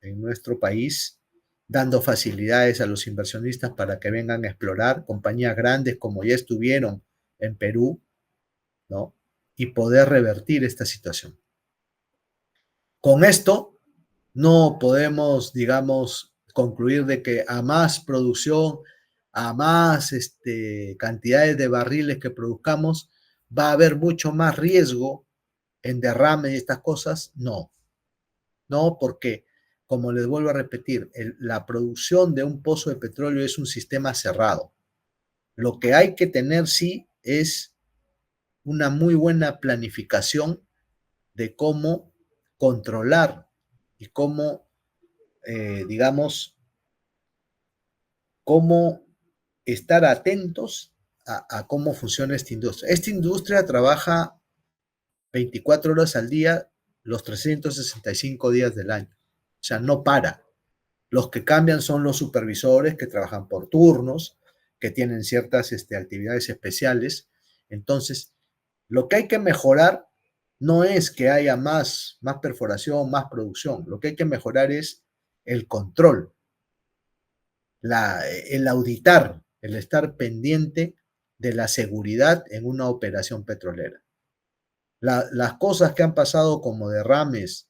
[SPEAKER 1] en nuestro país, dando facilidades a los inversionistas para que vengan a explorar, compañías grandes como ya estuvieron en Perú, ¿no? Y poder revertir esta situación. Con esto no podemos, digamos, concluir de que a más producción, a más cantidades de barriles que produzcamos, va a haber mucho más riesgo en derrame y estas cosas. No, no, porque, como les vuelvo a repetir, la producción de un pozo de petróleo es un sistema cerrado. Lo que hay que tener, sí, es una muy buena planificación de cómo controlar y cómo, digamos, cómo estar atentos a cómo funciona esta industria. Esta industria trabaja 24 horas al día, los 365 días del año. O sea, no para. Los que cambian son los supervisores que trabajan por turnos, que tienen ciertas actividades especiales. Entonces, lo que hay que mejorar no es que haya más perforación, más producción. Lo que hay que mejorar es el control, el auditar, el estar pendiente de la seguridad en una operación petrolera. Las cosas que han pasado como derrames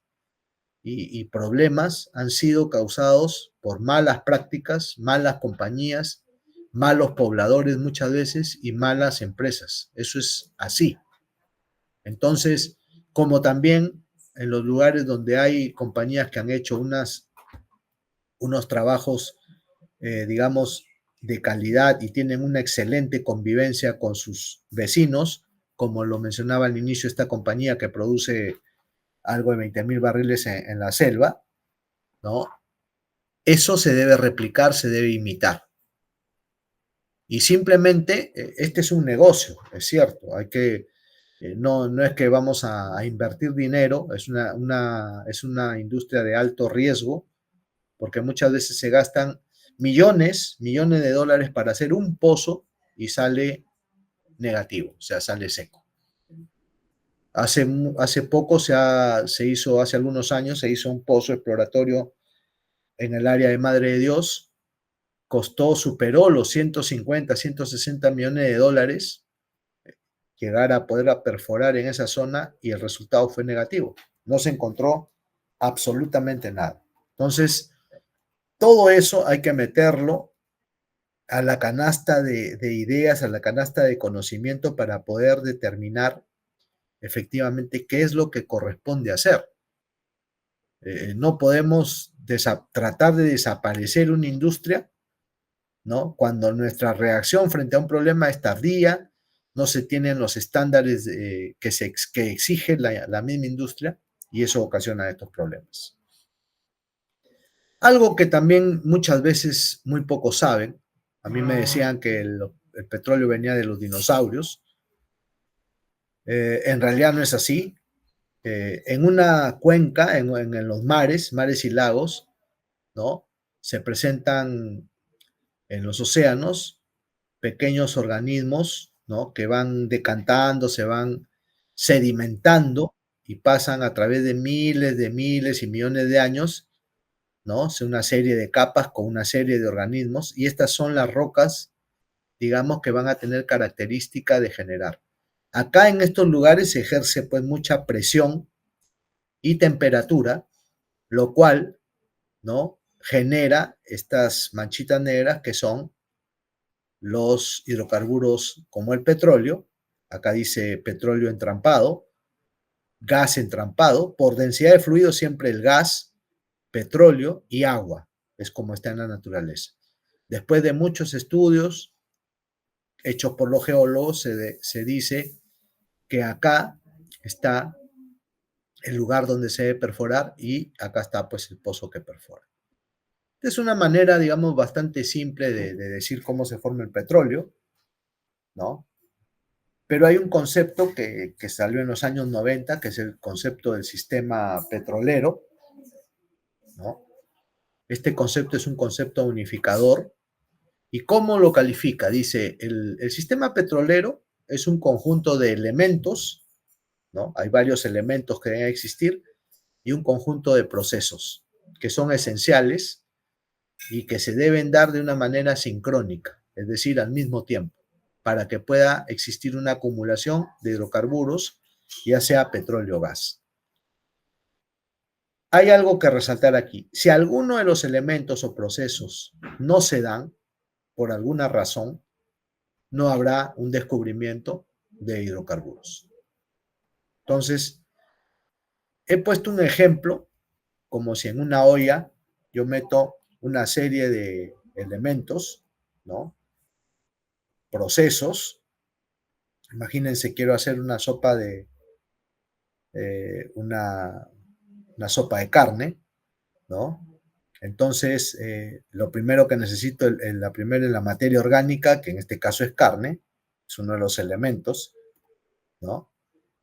[SPEAKER 1] y problemas han sido causados por malas prácticas, malas compañías, malos pobladores muchas veces y malas empresas. Eso es así. Entonces, como también en los lugares donde hay compañías que han hecho unos trabajos, digamos, de calidad y tienen una excelente convivencia con sus vecinos, como lo mencionaba al inicio, esta compañía que produce algo de 20.000 barriles en la selva, ¿no? Eso se debe replicar, se debe imitar. Y simplemente, este es un negocio, es cierto, hay que No es que vamos a invertir dinero, es una industria de alto riesgo, porque muchas veces se gastan millones de dólares para hacer un pozo y sale negativo, o sea, sale seco. Hace poco se hizo, hace algunos años, se hizo un pozo exploratorio en el área de Madre de Dios, superó los 150, 160 millones de dólares llegar a poder perforar en esa zona y el resultado fue negativo. No se encontró absolutamente nada. Entonces, todo eso hay que meterlo a la canasta de ideas, a la canasta de conocimiento para poder determinar efectivamente qué es lo que corresponde hacer. No podemos tratar de desaparecer una industria, ¿no? Cuando nuestra reacción frente a un problema es tardía, no se tienen los estándares que exige la misma industria y eso ocasiona estos problemas. Algo que también muchas veces muy pocos saben, a mí me decían que el petróleo venía de los dinosaurios, en realidad no es así. En una cuenca, en los mares y lagos, ¿no? Se presentan en los océanos pequeños organismos, ¿no? Que van decantando, se van sedimentando y pasan a través de miles y millones de años, ¿no? Es una serie de capas con una serie de organismos y estas son las rocas, digamos, que van a tener característica de generar. Acá en estos lugares se ejerce pues mucha presión y temperatura, lo cual, ¿no? Genera estas manchitas negras que son los hidrocarburos como el petróleo, acá dice petróleo entrampado, gas entrampado, por densidad de fluido siempre el gas, petróleo y agua, es como está en la naturaleza. Después de muchos estudios hechos por los geólogos, se dice que acá está el lugar donde se debe perforar y acá está pues el pozo que perfora. Es una manera, digamos, bastante simple de decir cómo se forma el petróleo, ¿no? Pero hay un concepto que salió en los años 90, que es el concepto del sistema petrolero, ¿no? Este concepto es un concepto unificador. ¿Y cómo lo califica? Dice, el sistema petrolero es un conjunto de elementos, ¿no? Hay varios elementos que deben existir y un conjunto de procesos que son esenciales y que se deben dar de una manera sincrónica, es decir, al mismo tiempo, para que pueda existir una acumulación de hidrocarburos, ya sea petróleo o gas. Hay algo que resaltar aquí. Si alguno de los elementos o procesos no se dan, por alguna razón, no habrá un descubrimiento de hidrocarburos. Entonces, he puesto un ejemplo como si en una olla yo meto una serie de elementos, ¿no? Procesos. Imagínense, quiero hacer una sopa de una sopa de carne, ¿no? Entonces, lo primero que necesito, la primera es la materia orgánica, que en este caso es carne, es uno de los elementos, ¿no?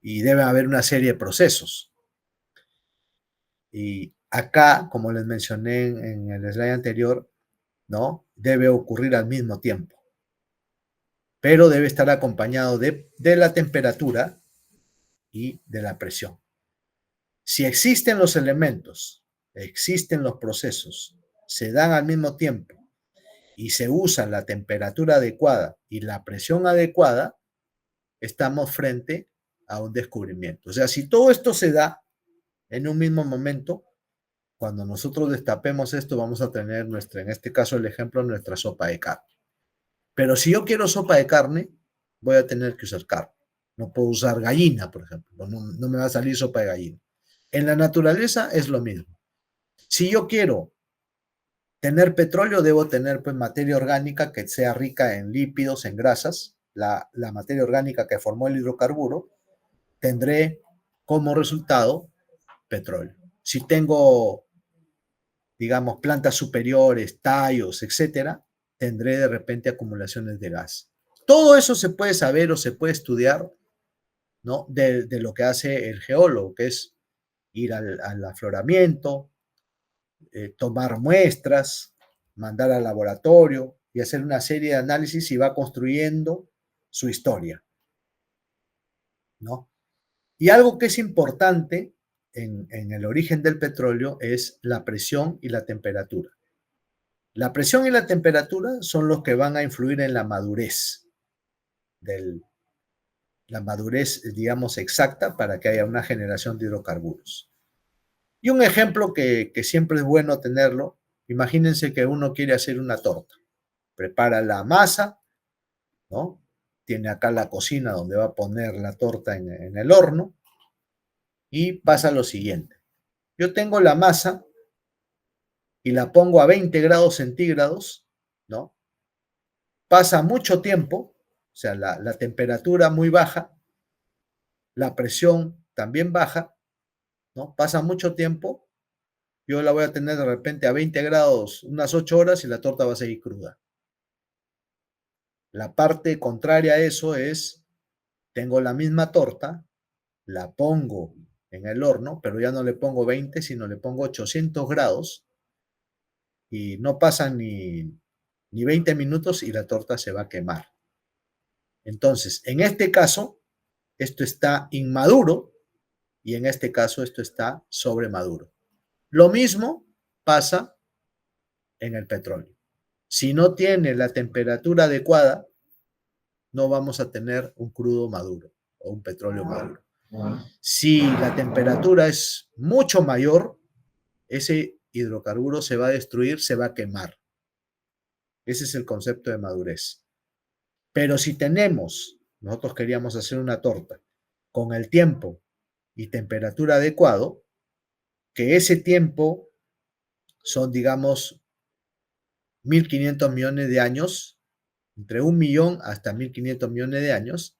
[SPEAKER 1] Y debe haber una serie de procesos. Y acá, como les mencioné en el slide anterior, ¿no? Debe ocurrir al mismo tiempo, pero debe estar acompañado de la temperatura y de la presión. Si existen los elementos, existen los procesos, se dan al mismo tiempo y se usa la temperatura adecuada y la presión adecuada, estamos frente a un descubrimiento. O sea, si todo esto se da en un mismo momento, cuando nosotros destapemos esto, vamos a tener en este caso el ejemplo, nuestra sopa de carne. Pero si yo quiero sopa de carne, voy a tener que usar carne. No puedo usar gallina, por ejemplo. No me va a salir sopa de gallina. En la naturaleza es lo mismo. Si yo quiero tener petróleo, debo tener pues materia orgánica que sea rica en lípidos, en grasas. La materia orgánica que formó el hidrocarburo, tendré como resultado petróleo. Si tengo, digamos, plantas superiores, tallos, etcétera, tendré de repente acumulaciones de gas. Todo eso se puede saber o se puede estudiar ¿no? De lo que hace el geólogo, que es ir al afloramiento, tomar muestras, mandar al laboratorio y hacer una serie de análisis y va construyendo su historia, ¿no? Y algo que es importante en el origen del petróleo es la presión y la temperatura. La presión y la temperatura son los que van a influir en la madurez, la madurez, digamos, exacta para que haya una generación de hidrocarburos. Y un ejemplo que siempre es bueno tenerlo, imagínense que uno quiere hacer una torta, prepara la masa, ¿no? Tiene acá la cocina donde va a poner la torta en el horno y pasa lo siguiente. Yo tengo la masa y la pongo a 20 grados centígrados, ¿no? Pasa mucho tiempo, o sea, la temperatura muy baja, la presión también baja, ¿no? Pasa mucho tiempo, yo la voy a tener de repente a 20 grados unas 8 horas y la torta va a seguir cruda. La parte contraria a eso es, tengo la misma torta, la pongo en el horno, pero ya no le pongo 20, sino le pongo 800 grados y no pasan ni 20 minutos y la torta se va a quemar. Entonces, en este caso, esto está inmaduro y en este caso esto está sobremaduro. Lo mismo pasa en el petróleo. Si no tiene la temperatura adecuada, no vamos a tener un crudo maduro o un petróleo maduro. Si la temperatura es mucho mayor, ese hidrocarburo se va a destruir, se va a quemar. Ese es el concepto de madurez. Pero si nosotros queríamos hacer una torta con el tiempo y temperatura adecuado, que ese tiempo son, digamos, 1.500 millones de años, entre 1.000.000 hasta 1.500 millones de años,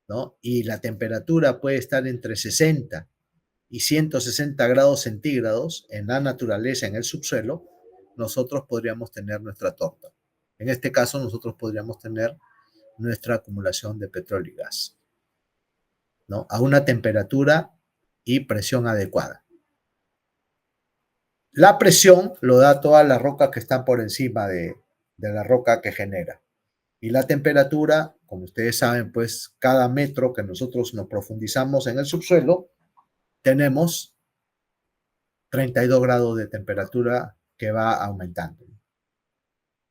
[SPEAKER 1] ¿no? Y la temperatura puede estar entre 60 y 160 grados centígrados en la naturaleza, en el subsuelo, nosotros podríamos tener nuestra torta. En este caso, nosotros podríamos tener nuestra acumulación de petróleo y gas, ¿no? A una temperatura y presión adecuada. La presión lo da todas las rocas que están por encima de la roca que genera. Y la temperatura, como ustedes saben, pues cada metro que nosotros nos profundizamos en el subsuelo, tenemos 32 grados de temperatura que va aumentando.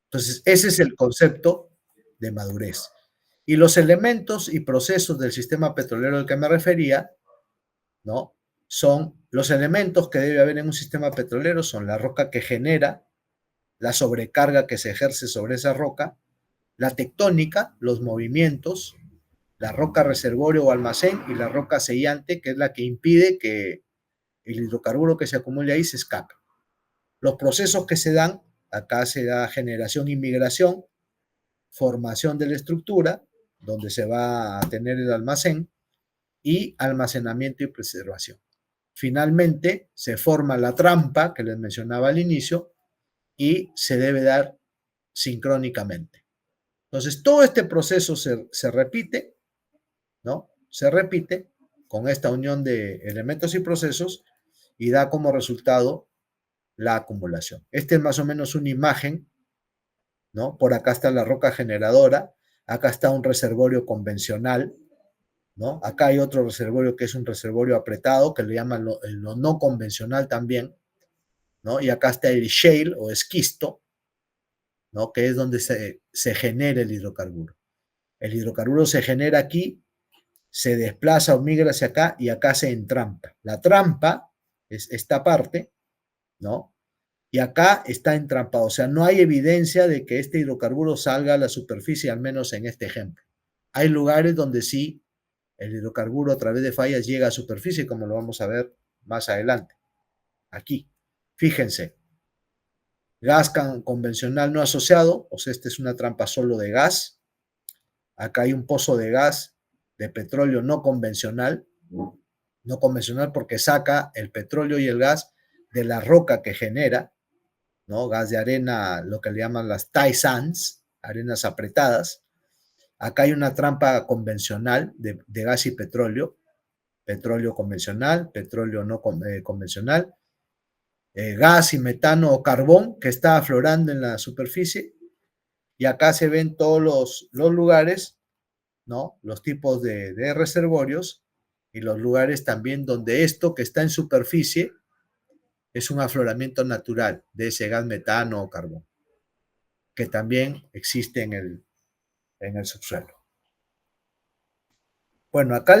[SPEAKER 1] Entonces, ese es el concepto de madurez. Y los elementos y procesos del sistema petrolero al que me refería, ¿no? Son los elementos que debe haber en un sistema petrolero, son la roca que genera, la sobrecarga que se ejerce sobre esa roca, la tectónica, los movimientos, la roca reservorio o almacén y la roca sellante, que es la que impide que el hidrocarburo que se acumule ahí se escape. Los procesos que se dan, acá se da generación y migración, formación de la estructura, donde se va a tener el almacén, y almacenamiento y preservación. Finalmente, se forma la trampa que les mencionaba al inicio y se debe dar sincrónicamente. Entonces, todo este proceso se repite, ¿no? Se repite con esta unión de elementos y procesos y da como resultado la acumulación. Esta es más o menos una imagen, ¿no? Por acá está la roca generadora, acá está un reservorio convencional, ¿no? Acá hay otro reservorio que es un reservorio apretado, que le llaman lo no convencional también, ¿no? Y acá está el shale o esquisto, ¿no? Que es donde se genera el hidrocarburo. El hidrocarburo se genera aquí, se desplaza o migra hacia acá y acá se entrampa. La trampa es esta parte, ¿no? Y acá está entrampado, o sea, no hay evidencia de que este hidrocarburo salga a la superficie, al menos en este ejemplo. Hay lugares donde sí el hidrocarburo a través de fallas llega a superficie, como lo vamos a ver más adelante. Aquí, fíjense, gas convencional no asociado, o sea, esta es una trampa solo de gas. Acá hay un pozo de gas de petróleo no convencional porque saca el petróleo y el gas de la roca que genera, ¿no? Gas de arena, lo que le llaman las tie sands, arenas apretadas. Acá hay una trampa convencional de gas y petróleo convencional, petróleo no convencional, gas y metano o carbón que está aflorando en la superficie. Y acá se ven todos los lugares, ¿no? Los tipos de reservorios y los lugares también donde esto que está en superficie es un afloramiento natural de ese gas metano o carbón, que también existe en el subsuelo. Bueno, acá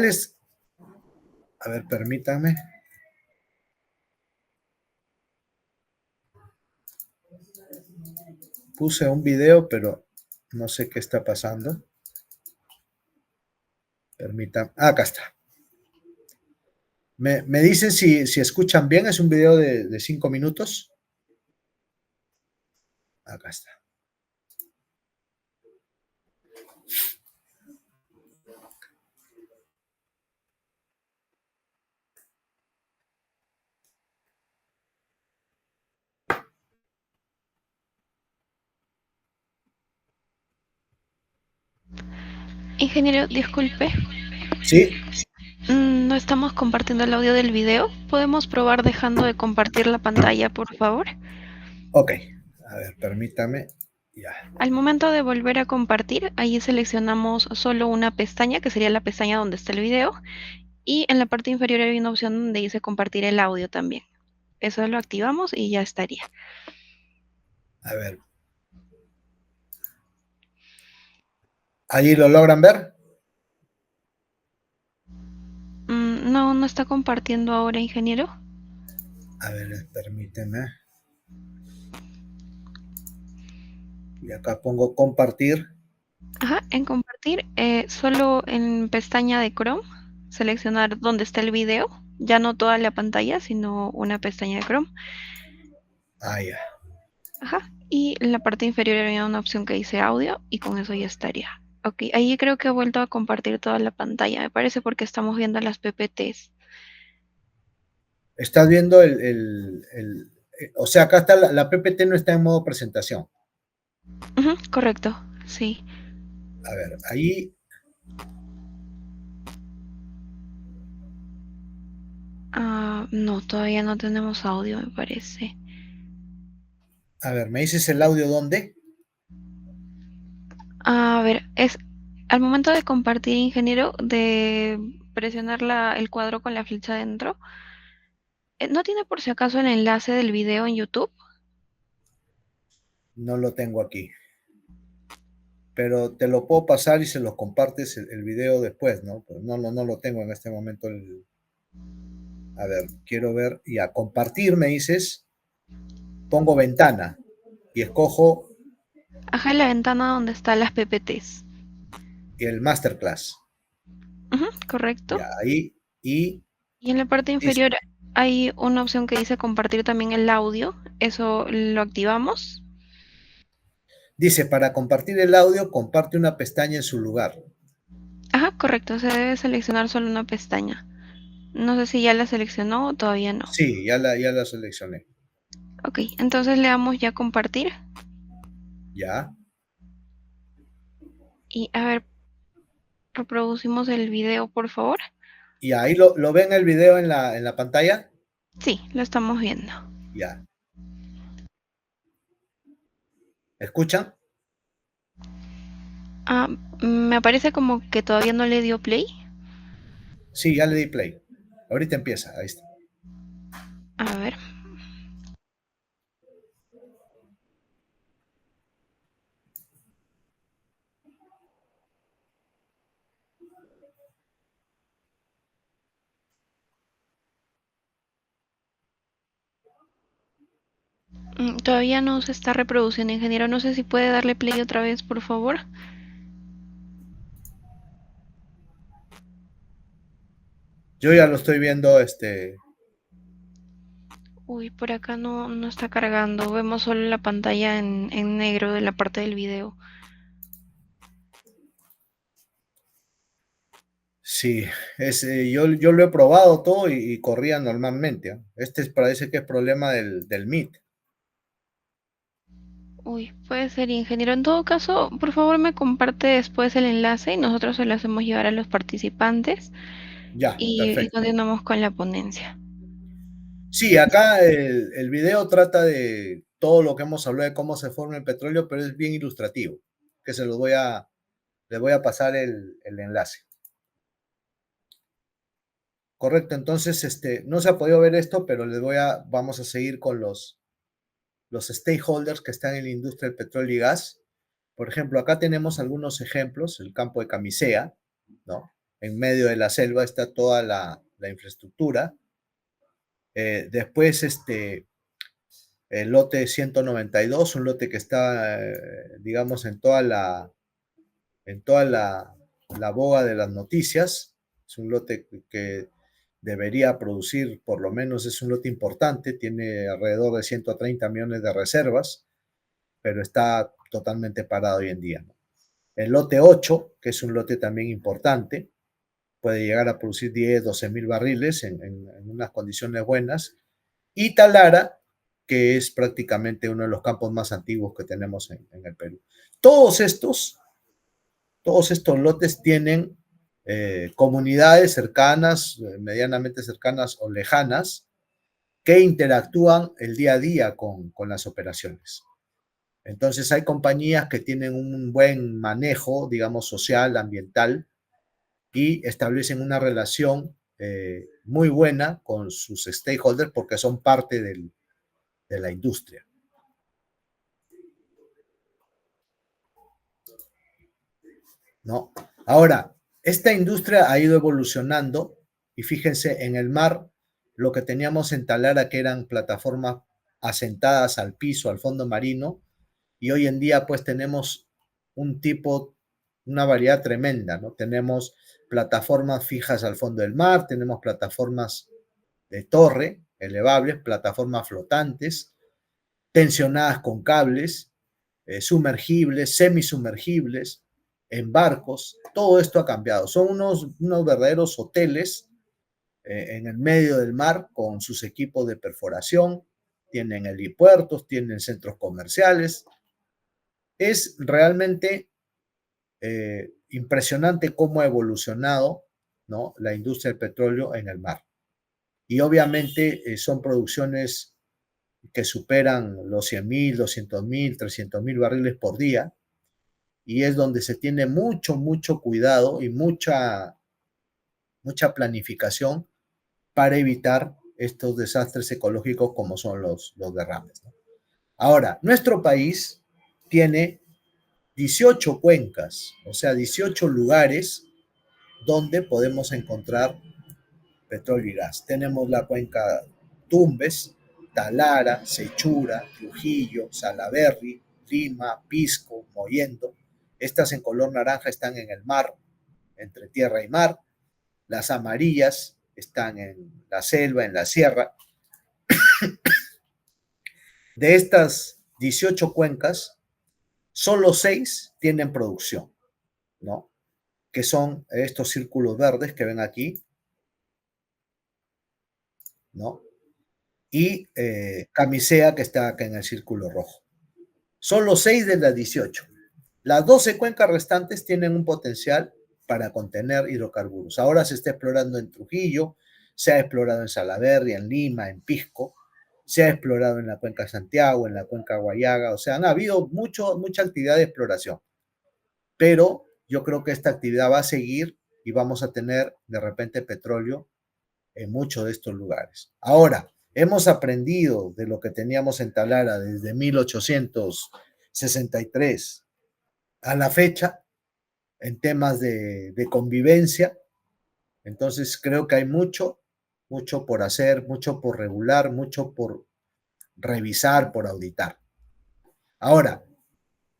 [SPEAKER 1] a ver, permítanme. Puse un video, pero no sé qué está pasando. Permítanme. Acá está. Me dicen si escuchan bien, es un video de 5 minutos. Acá está.
[SPEAKER 2] Ingeniero, disculpe.
[SPEAKER 1] ¿Sí?
[SPEAKER 2] No estamos compartiendo el audio del video. ¿Podemos probar dejando de compartir la pantalla, por favor?
[SPEAKER 1] Ok. A ver, permítame. Ya.
[SPEAKER 2] Al momento de volver a compartir, ahí seleccionamos solo una pestaña, que sería la pestaña donde está el video, y en la parte inferior hay una opción donde dice compartir el audio también. Eso lo activamos y ya estaría.
[SPEAKER 1] A ver. ¿Allí lo logran ver?
[SPEAKER 2] No, no está compartiendo ahora, ingeniero.
[SPEAKER 1] A ver, permíteme. Y acá pongo compartir.
[SPEAKER 2] Ajá, en compartir, solo en pestaña de Chrome, seleccionar dónde está el video, ya no toda la pantalla, sino una pestaña de Chrome.
[SPEAKER 1] Ah, ya.
[SPEAKER 2] Ajá, y en la parte inferior había una opción que dice audio y con eso ya estaría. Ok, ahí creo que he vuelto a compartir toda la pantalla, me parece porque estamos viendo las PPTs.
[SPEAKER 1] Estás viendo o sea, acá está la PPT no está en modo presentación.
[SPEAKER 2] Ujú, correcto, sí.
[SPEAKER 1] A ver, ahí,
[SPEAKER 2] No, todavía no tenemos audio, me parece.
[SPEAKER 1] a ver, ¿me dices el audio dónde?
[SPEAKER 2] A ver, es al momento de compartir, ingeniero, de presionar el cuadro con la flecha dentro, ¿no tiene por si acaso el enlace del video en YouTube?
[SPEAKER 1] No lo tengo aquí. Pero te lo puedo pasar y se los compartes el video después, ¿no? Pero no lo tengo en este momento. A ver, quiero ver. Y a compartir, me dices, pongo ventana y escojo
[SPEAKER 2] Ajá, la ventana donde están las PPTs.
[SPEAKER 1] el masterclass.
[SPEAKER 2] Ujú, correcto.
[SPEAKER 1] Ya, ahí. Y
[SPEAKER 2] Y en la parte
[SPEAKER 1] dice,
[SPEAKER 2] inferior hay una opción que dice compartir también el audio. Eso lo activamos.
[SPEAKER 1] dice, para compartir el audio, comparte una pestaña en su lugar.
[SPEAKER 2] Ajá, correcto. Se debe seleccionar solo una pestaña. No sé si ya la seleccionó o todavía no.
[SPEAKER 1] Sí, ya la seleccioné.
[SPEAKER 2] Ok, entonces le damos ya compartir.
[SPEAKER 1] Ya.
[SPEAKER 2] Y a ver, reproducimos el video, por favor.
[SPEAKER 1] Y ahí lo ven el video en la pantalla.
[SPEAKER 2] Sí, lo estamos viendo.
[SPEAKER 1] Ya. ¿Escuchan?
[SPEAKER 2] Ah, me aparece como que todavía no le dio play.
[SPEAKER 1] Sí, ya le di play. Ahorita empieza. Ahí está.
[SPEAKER 2] A ver. Todavía no se está reproduciendo, ingeniero. No sé si puede darle play otra vez, por favor.
[SPEAKER 1] Yo ya lo estoy viendo,
[SPEAKER 2] Uy, por acá no está cargando. Vemos solo la pantalla en negro de la parte del video.
[SPEAKER 1] sí, yo lo he probado todo y corría normalmente. ¿Ah? Parece que es problema del Meet.
[SPEAKER 2] Uy, puede ser, ingeniero. En todo caso, por favor me comparte después el enlace y nosotros se lo hacemos llegar a los participantes
[SPEAKER 1] Ya,
[SPEAKER 2] y
[SPEAKER 1] perfecto.
[SPEAKER 2] continuamos con la ponencia.
[SPEAKER 1] Sí, acá el video trata de todo lo que hemos hablado de cómo se forma el petróleo, pero es bien ilustrativo, que les voy a pasar el enlace. Correcto, entonces no se ha podido ver esto, pero vamos a seguir con los stakeholders que están en la industria del petróleo y gas. Por ejemplo, acá tenemos algunos ejemplos, el campo de Camisea, ¿no? En medio de la selva está toda la infraestructura. Después, el lote 192, un lote que está, digamos, en toda la boga de las noticias. Es un lote que debería producir, por lo menos es un lote importante, tiene alrededor de 130 millones de reservas, pero está totalmente parado hoy en día, ¿no? El lote 8, que es un lote también importante, puede llegar a producir 10, 12 mil barriles en unas condiciones buenas. Y Talara, que es prácticamente uno de los campos más antiguos que tenemos en el Perú. Todos estos, todos estos lotes tienen comunidades cercanas, medianamente cercanas o lejanas, que interactúan el día a día con las operaciones. Entonces hay compañías que tienen un buen manejo, digamos, social, ambiental, y establecen una relación muy buena con sus stakeholders porque son parte de la industria, ¿no? Ahora, esta industria ha ido evolucionando y fíjense, en el mar, lo que teníamos en Talara, que eran plataformas asentadas al piso, al fondo marino, y hoy en día pues tenemos un tipo, una variedad tremenda, ¿no? Tenemos plataformas fijas al fondo del mar, tenemos plataformas de torre, elevables, plataformas flotantes, tensionadas con cables, sumergibles, semisumergibles, en barcos. Todo esto ha cambiado. Son unos verdaderos hoteles en el medio del mar con sus equipos de perforación, tienen helipuertos, tienen centros comerciales. Es realmente impresionante cómo ha evolucionado, ¿no?, la industria del petróleo en el mar. Y obviamente son producciones que superan los 100.000, 200.000, 300.000 barriles por día, y es donde se tiene mucho, mucho cuidado y mucha planificación para evitar estos desastres ecológicos como son los derrames, ¿no? Ahora, nuestro país tiene 18 cuencas, o sea, 18 lugares donde podemos encontrar petróleo y gas. Tenemos la cuenca Tumbes, Talara, Sechura, Trujillo, Salaberry, Lima, Pisco, Mollendo. Estas en color naranja están en el mar, entre tierra y mar. Las amarillas están en la selva, en la sierra. De estas 18 cuencas, solo 6 tienen producción, ¿no? Que son estos círculos verdes que ven aquí, ¿no? Y Camisea, que está acá en el círculo rojo. Son los 6 de las 18. Las 12 cuencas restantes tienen un potencial para contener hidrocarburos. Ahora se está explorando en Trujillo, se ha explorado en Salaverry, en Lima, en Pisco, se ha explorado en la cuenca Santiago, en la cuenca Guayaga. O sea, han habido mucha actividad de exploración, pero yo creo que esta actividad va a seguir y vamos a tener de repente petróleo en muchos de estos lugares. Ahora, hemos aprendido de lo que teníamos en Talara desde 1863 a la fecha en temas de convivencia. Entonces creo que hay mucho por hacer, mucho por regular, mucho por revisar, por auditar. Ahora,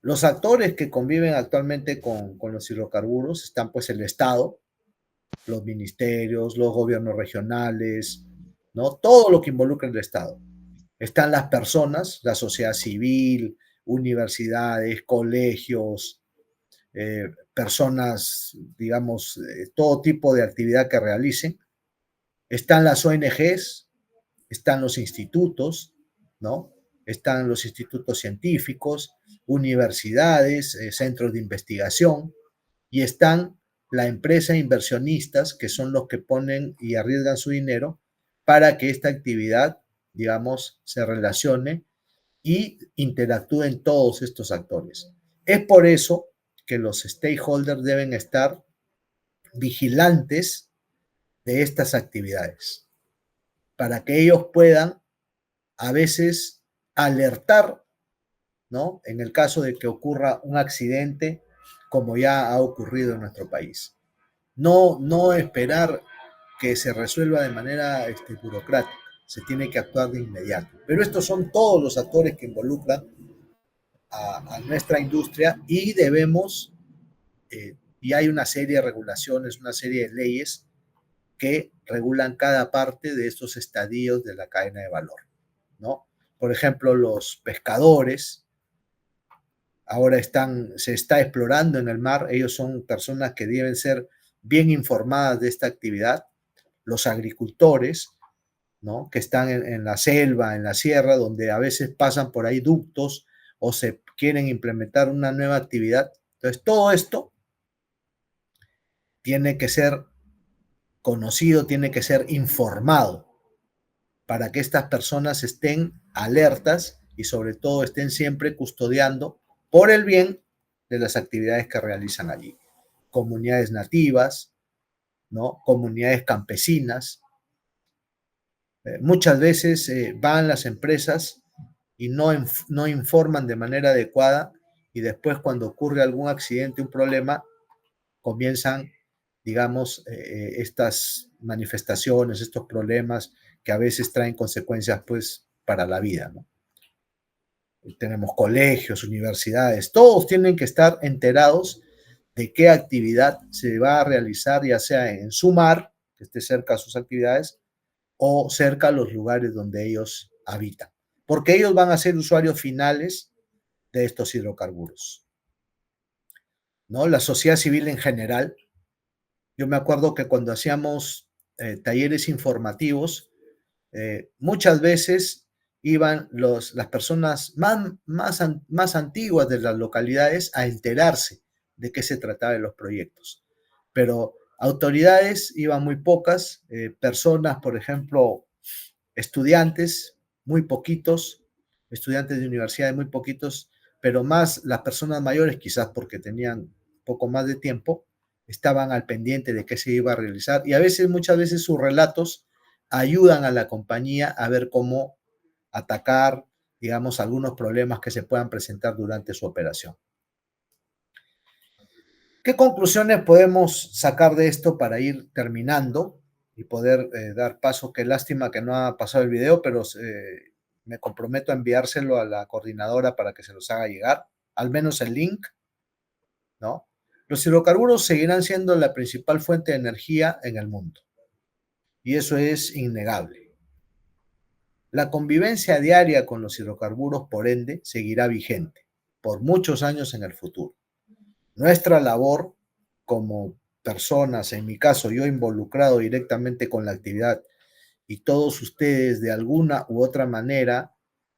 [SPEAKER 1] los actores que conviven actualmente con los hidrocarburos están pues el Estado, los ministerios, los gobiernos regionales, ¿no? Todo lo que involucra el Estado. Están las personas, la sociedad civil, universidades, colegios, personas, digamos, todo tipo de actividad que realicen. Están las ONGs, están los institutos, ¿no? están los institutos científicos, universidades, centros de investigación, y están la empresa inversionistas, que son los que ponen y arriesgan su dinero para que esta actividad, digamos, se relacione y interactúen todos estos actores. Es por eso que los stakeholders deben estar vigilantes de estas actividades, para que ellos puedan a veces alertar, ¿no? En el caso de que ocurra un accidente, como ya ha ocurrido en nuestro país. No esperar que se resuelva de manera burocrática, se tiene que actuar de inmediato. Pero estos son todos los actores que involucran a nuestra industria y debemos, y hay una serie de regulaciones, una serie de leyes que regulan cada parte de estos estadios de la cadena de valor, ¿no? Por ejemplo, los pescadores ahora se está explorando en el mar, ellos son personas que deben ser bien informadas de esta actividad. Los agricultores, ¿no? Que están en la selva, en la sierra, donde a veces pasan por ahí ductos o se quieren implementar una nueva actividad. Entonces, todo esto tiene que ser conocido, tiene que ser informado para que estas personas estén alertas y sobre todo estén siempre custodiando por el bien de las actividades que realizan allí. Comunidades nativas, ¿no? Comunidades campesinas. Muchas veces van las empresas y no informan de manera adecuada y después cuando ocurre algún accidente, un problema, comienzan, digamos, estas manifestaciones, estos problemas que a veces traen consecuencias, pues, para la vida, ¿no? Tenemos colegios, universidades, todos tienen que estar enterados de qué actividad se va a realizar, ya sea en su mar, que esté cerca a sus actividades, o cerca a los lugares donde ellos habitan, porque ellos van a ser usuarios finales de estos hidrocarburos, ¿no? La sociedad civil en general, yo me acuerdo que cuando hacíamos talleres informativos, muchas veces iban las personas más antiguas de las localidades a enterarse de qué se trataba de los proyectos. Pero autoridades iban muy pocas, personas, por ejemplo, estudiantes, muy poquitos, estudiantes de universidades, muy poquitos, pero más las personas mayores, quizás porque tenían poco más de tiempo, estaban al pendiente de qué se iba a realizar y a veces, muchas veces sus relatos ayudan a la compañía a ver cómo atacar, digamos, algunos problemas que se puedan presentar durante su operación. ¿Qué conclusiones podemos sacar de esto para ir terminando y poder dar paso? Qué lástima que no ha pasado el video, pero me comprometo a enviárselo a la coordinadora para que se los haga llegar, al menos el link, ¿no? Los hidrocarburos seguirán siendo la principal fuente de energía en el mundo, y eso es innegable. La convivencia diaria con los hidrocarburos, por ende, seguirá vigente por muchos años en el futuro. Nuestra labor como personas, en mi caso yo involucrado directamente con la actividad y todos ustedes de alguna u otra manera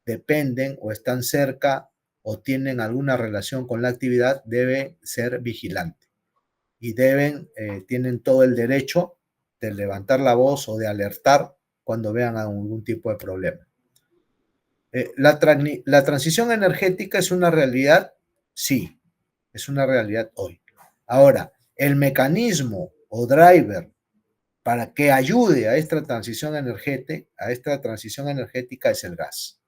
[SPEAKER 1] dependen o están cerca o tienen alguna relación con la actividad, debe ser vigilante y tienen todo el derecho de levantar la voz o de alertar cuando vean algún tipo de problema. La transición energética es una realidad, sí, es una realidad hoy. Ahora, el mecanismo o driver para que ayude a esta transición energética es el gas,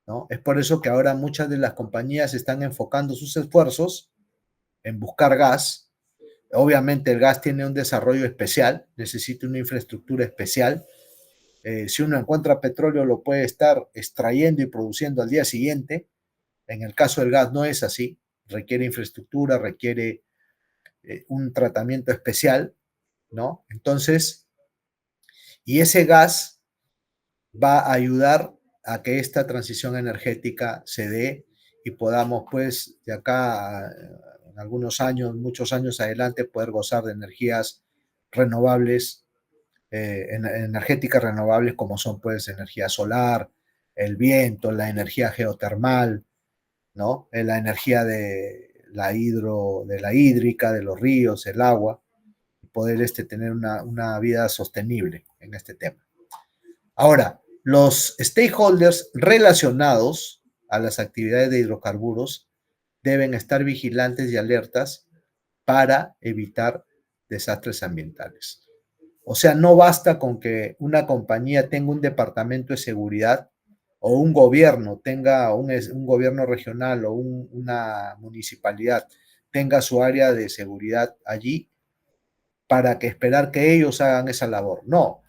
[SPEAKER 1] ¿no? Es por eso que ahora muchas de las compañías están enfocando sus esfuerzos en buscar gas. Obviamente el gas tiene un desarrollo especial, necesita una infraestructura especial. Si uno encuentra petróleo, lo puede estar extrayendo y produciendo al día siguiente. En el caso del gas no es así, requiere infraestructura, requiere un tratamiento especial, ¿no? Entonces, y ese gas va a ayudar a que esta transición energética se dé y podamos, pues, de acá en algunos años, muchos años adelante, poder gozar de energías renovables, energéticas renovables como son, pues, energía solar, el viento, la energía geotermal, ¿no? La energía de la hídrica, de los ríos, el agua, y poder tener una vida sostenible en este tema. Ahora, los stakeholders relacionados a las actividades de hidrocarburos deben estar vigilantes y alertas para evitar desastres ambientales. O sea, no basta con que una compañía tenga un departamento de seguridad o un gobierno tenga un gobierno regional o una municipalidad tenga su área de seguridad allí para que esperar que ellos hagan esa labor. No,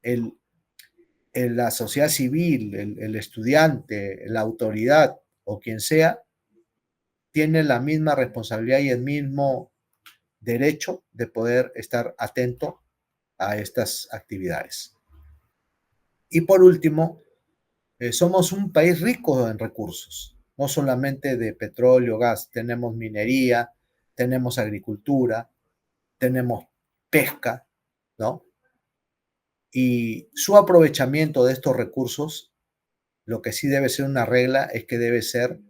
[SPEAKER 1] el, la sociedad civil, el estudiante, la autoridad o quien sea, tiene la misma responsabilidad y el mismo derecho de poder estar atento a estas actividades. Y por último, somos un país rico en recursos, no solamente de petróleo, gas, tenemos minería, tenemos agricultura, tenemos pesca, ¿no? Y su aprovechamiento de estos recursos, lo que sí debe ser una regla es que debe ser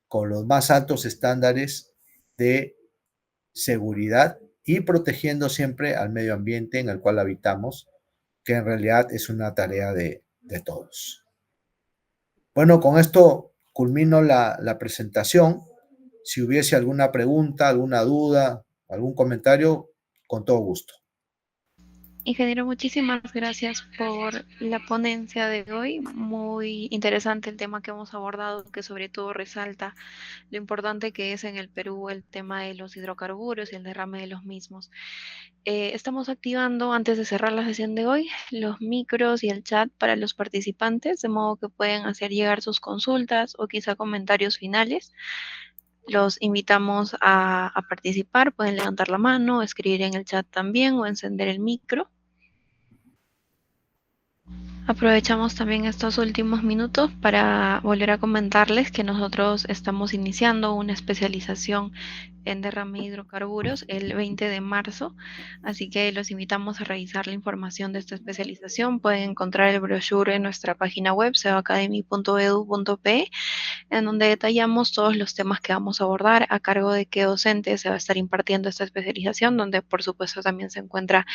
[SPEAKER 1] con los más altos estándares de seguridad y protegiendo siempre al medio ambiente en el cual habitamos, que en realidad es una tarea de todos. Bueno, con esto culmino la presentación. Si hubiese alguna pregunta, alguna duda, algún comentario, con todo gusto.
[SPEAKER 2] Ingeniero, muchísimas gracias por la ponencia de hoy. Muy interesante el tema que hemos abordado, que sobre todo resalta lo importante que es en el Perú el tema de los hidrocarburos y el derrame de los mismos. Estamos activando, antes de cerrar la sesión de hoy, los micros y el chat para los participantes, de modo que pueden hacer llegar sus consultas o quizá comentarios finales. Los invitamos a participar, pueden levantar la mano, escribir en el chat también o encender el micro. Aprovechamos también estos últimos minutos para volver a comentarles que nosotros estamos iniciando una especialización en derrame de hidrocarburos el 20 de marzo, así que los invitamos a revisar la información de esta especialización. Pueden encontrar el brochure en nuestra página web, seoacademy.edu.pe, en donde detallamos todos los temas que vamos a abordar, a cargo de qué docente se va a estar impartiendo esta especialización, donde por supuesto también se encuentra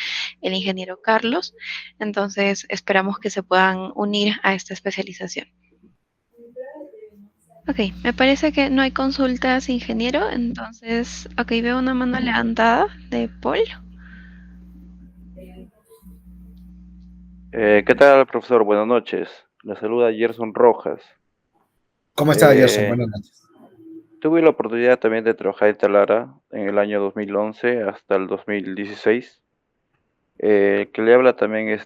[SPEAKER 2] el ingeniero Carlos. Entonces esperamos que se puedan unir a esta especialización. Ok, me parece que no hay consultas, ingeniero, entonces, ok, veo una mano levantada de Paul.
[SPEAKER 3] ¿Qué tal, profesor? Buenas noches. Le saluda Gerson Rojas.
[SPEAKER 1] ¿Cómo está, Gerson? Buenas noches.
[SPEAKER 3] Tuve la oportunidad también de trabajar en Talara en el año 2011 hasta el 2016. Que le habla también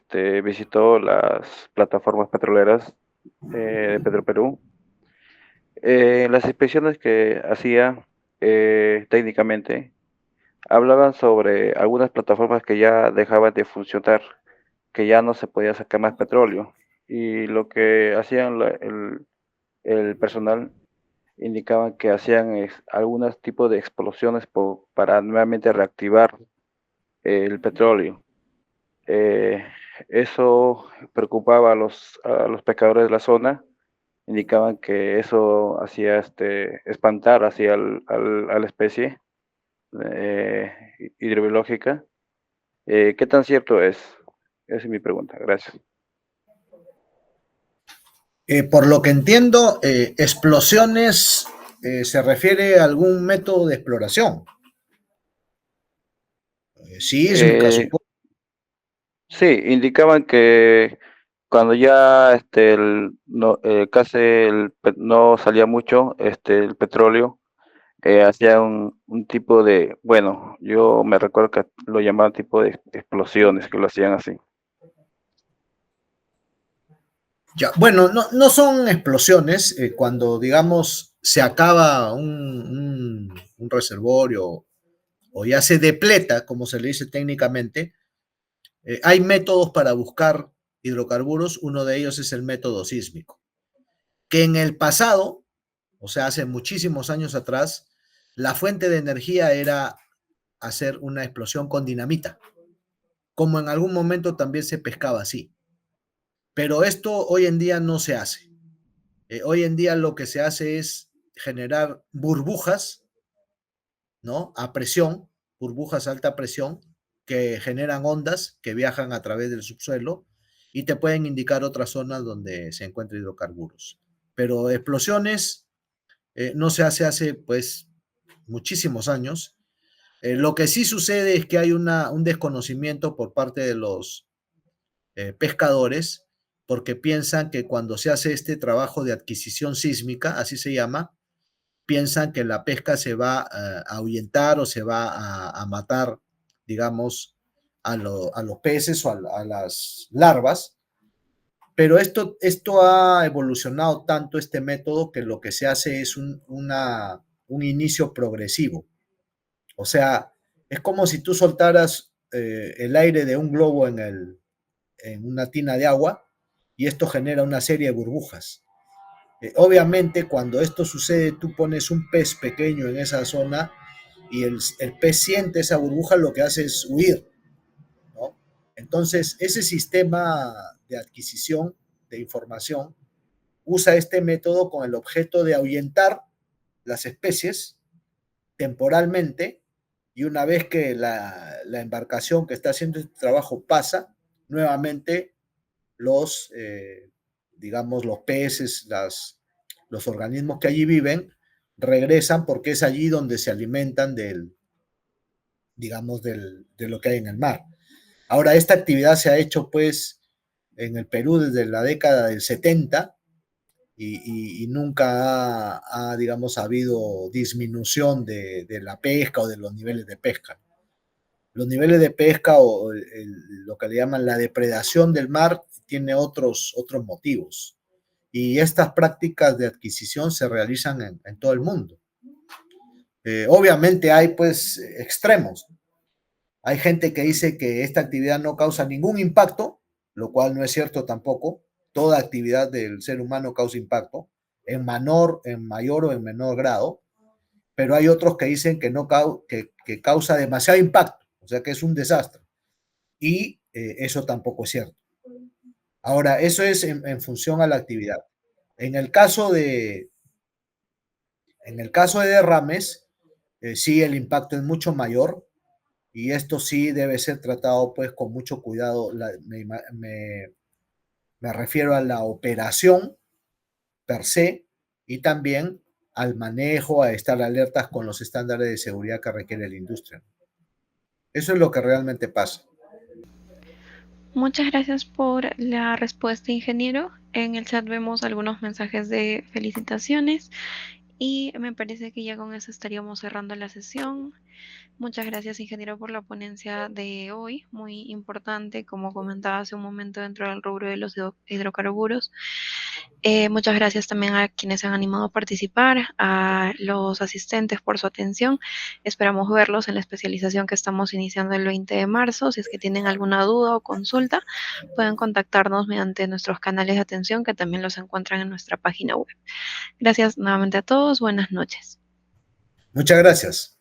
[SPEAKER 3] visitó las plataformas petroleras de Petroperú. Las inspecciones que hacía técnicamente hablaban sobre algunas plataformas que ya dejaban de funcionar, que ya no se podía sacar más petróleo. Y lo que hacían el personal indicaban que hacían algunos tipos de explosiones para nuevamente reactivar el petróleo. Eso preocupaba a los pescadores de la zona, indicaban que eso hacía espantar hacia a la especie hidrobiológica. ¿Qué tan cierto es? Esa es mi pregunta. Gracias.
[SPEAKER 1] Por lo que entiendo, explosiones se refiere a algún método de exploración. Sísmica,
[SPEAKER 3] Eh,
[SPEAKER 1] supongo.
[SPEAKER 3] sí, indicaban que cuando ya casi no salía mucho el petróleo, hacía un tipo de, bueno, yo me recuerdo que lo llamaban tipo de explosiones, que lo hacían así.
[SPEAKER 1] Ya, bueno, no son explosiones. Cuando, digamos, se acaba un reservorio o ya se depleta, como se le dice técnicamente, hay métodos para buscar hidrocarburos. Uno de ellos es el método sísmico, que en el pasado, o sea, hace muchísimos años atrás, la fuente de energía era hacer una explosión con dinamita, como en algún momento también se pescaba así. Pero esto hoy en día no se hace. Hoy en día lo que se hace es generar burbujas, ¿no? A presión, burbujas a alta presión, que generan ondas que viajan a través del subsuelo y te pueden indicar otras zonas donde se encuentran hidrocarburos. Pero explosiones no se hace pues muchísimos años. Lo que sí sucede es que hay un desconocimiento por parte de los pescadores, porque piensan que cuando se hace este trabajo de adquisición sísmica, así se llama, piensan que la pesca se va a ahuyentar o se va a matar, digamos, a los peces o a las larvas. Pero esto ha evolucionado tanto este método que lo que se hace es un inicio progresivo. O sea, es como si tú soltaras el aire de un globo en una tina de agua y esto genera una serie de burbujas. Obviamente, cuando esto sucede, tú pones un pez pequeño en esa zona y el pez siente esa burbuja, lo que hace es huir, ¿no? Entonces, ese sistema de adquisición de información usa este método con el objeto de ahuyentar las especies temporalmente y una vez que la embarcación que está haciendo este trabajo pasa, nuevamente digamos, los peces, los organismos que allí viven, regresan porque es allí donde se alimentan digamos, de lo que hay en el mar. Ahora, esta actividad se ha hecho, pues, en el Perú desde la década del 70 y nunca digamos, habido disminución de la pesca o de los niveles de pesca. Los niveles de pesca o lo que le llaman la depredación del mar tiene otros motivos. Y estas prácticas de adquisición se realizan en todo el mundo. Obviamente hay pues extremos. Hay gente que dice que esta actividad no causa ningún impacto, lo cual no es cierto tampoco. Toda actividad del ser humano causa impacto, en mayor o en menor grado, pero hay otros que dicen que, no que causa demasiado impacto, o sea que es un desastre. Y eso tampoco es cierto. Ahora, eso es en función a la actividad. En el caso de, derrames, sí el impacto es mucho mayor y esto sí debe ser tratado pues con mucho cuidado. Me refiero a la operación per se y también al manejo, a estar alertas con los estándares de seguridad que requiere la industria. Eso es lo que realmente pasa.
[SPEAKER 2] Muchas gracias por la respuesta, ingeniero. En el chat vemos algunos mensajes de felicitaciones y me parece que ya con eso estaríamos cerrando la sesión. Muchas gracias, ingeniero, por la ponencia de hoy, muy importante, como comentaba hace un momento, dentro del rubro de los hidrocarburos. Muchas gracias también a quienes se han animado a participar, a los asistentes por su atención. Esperamos verlos en la especialización que estamos iniciando el 20 de marzo. Si es que tienen alguna duda o consulta, pueden contactarnos mediante nuestros canales de atención, que también los encuentran en nuestra página web. Gracias nuevamente a todos. Buenas noches.
[SPEAKER 1] Muchas gracias.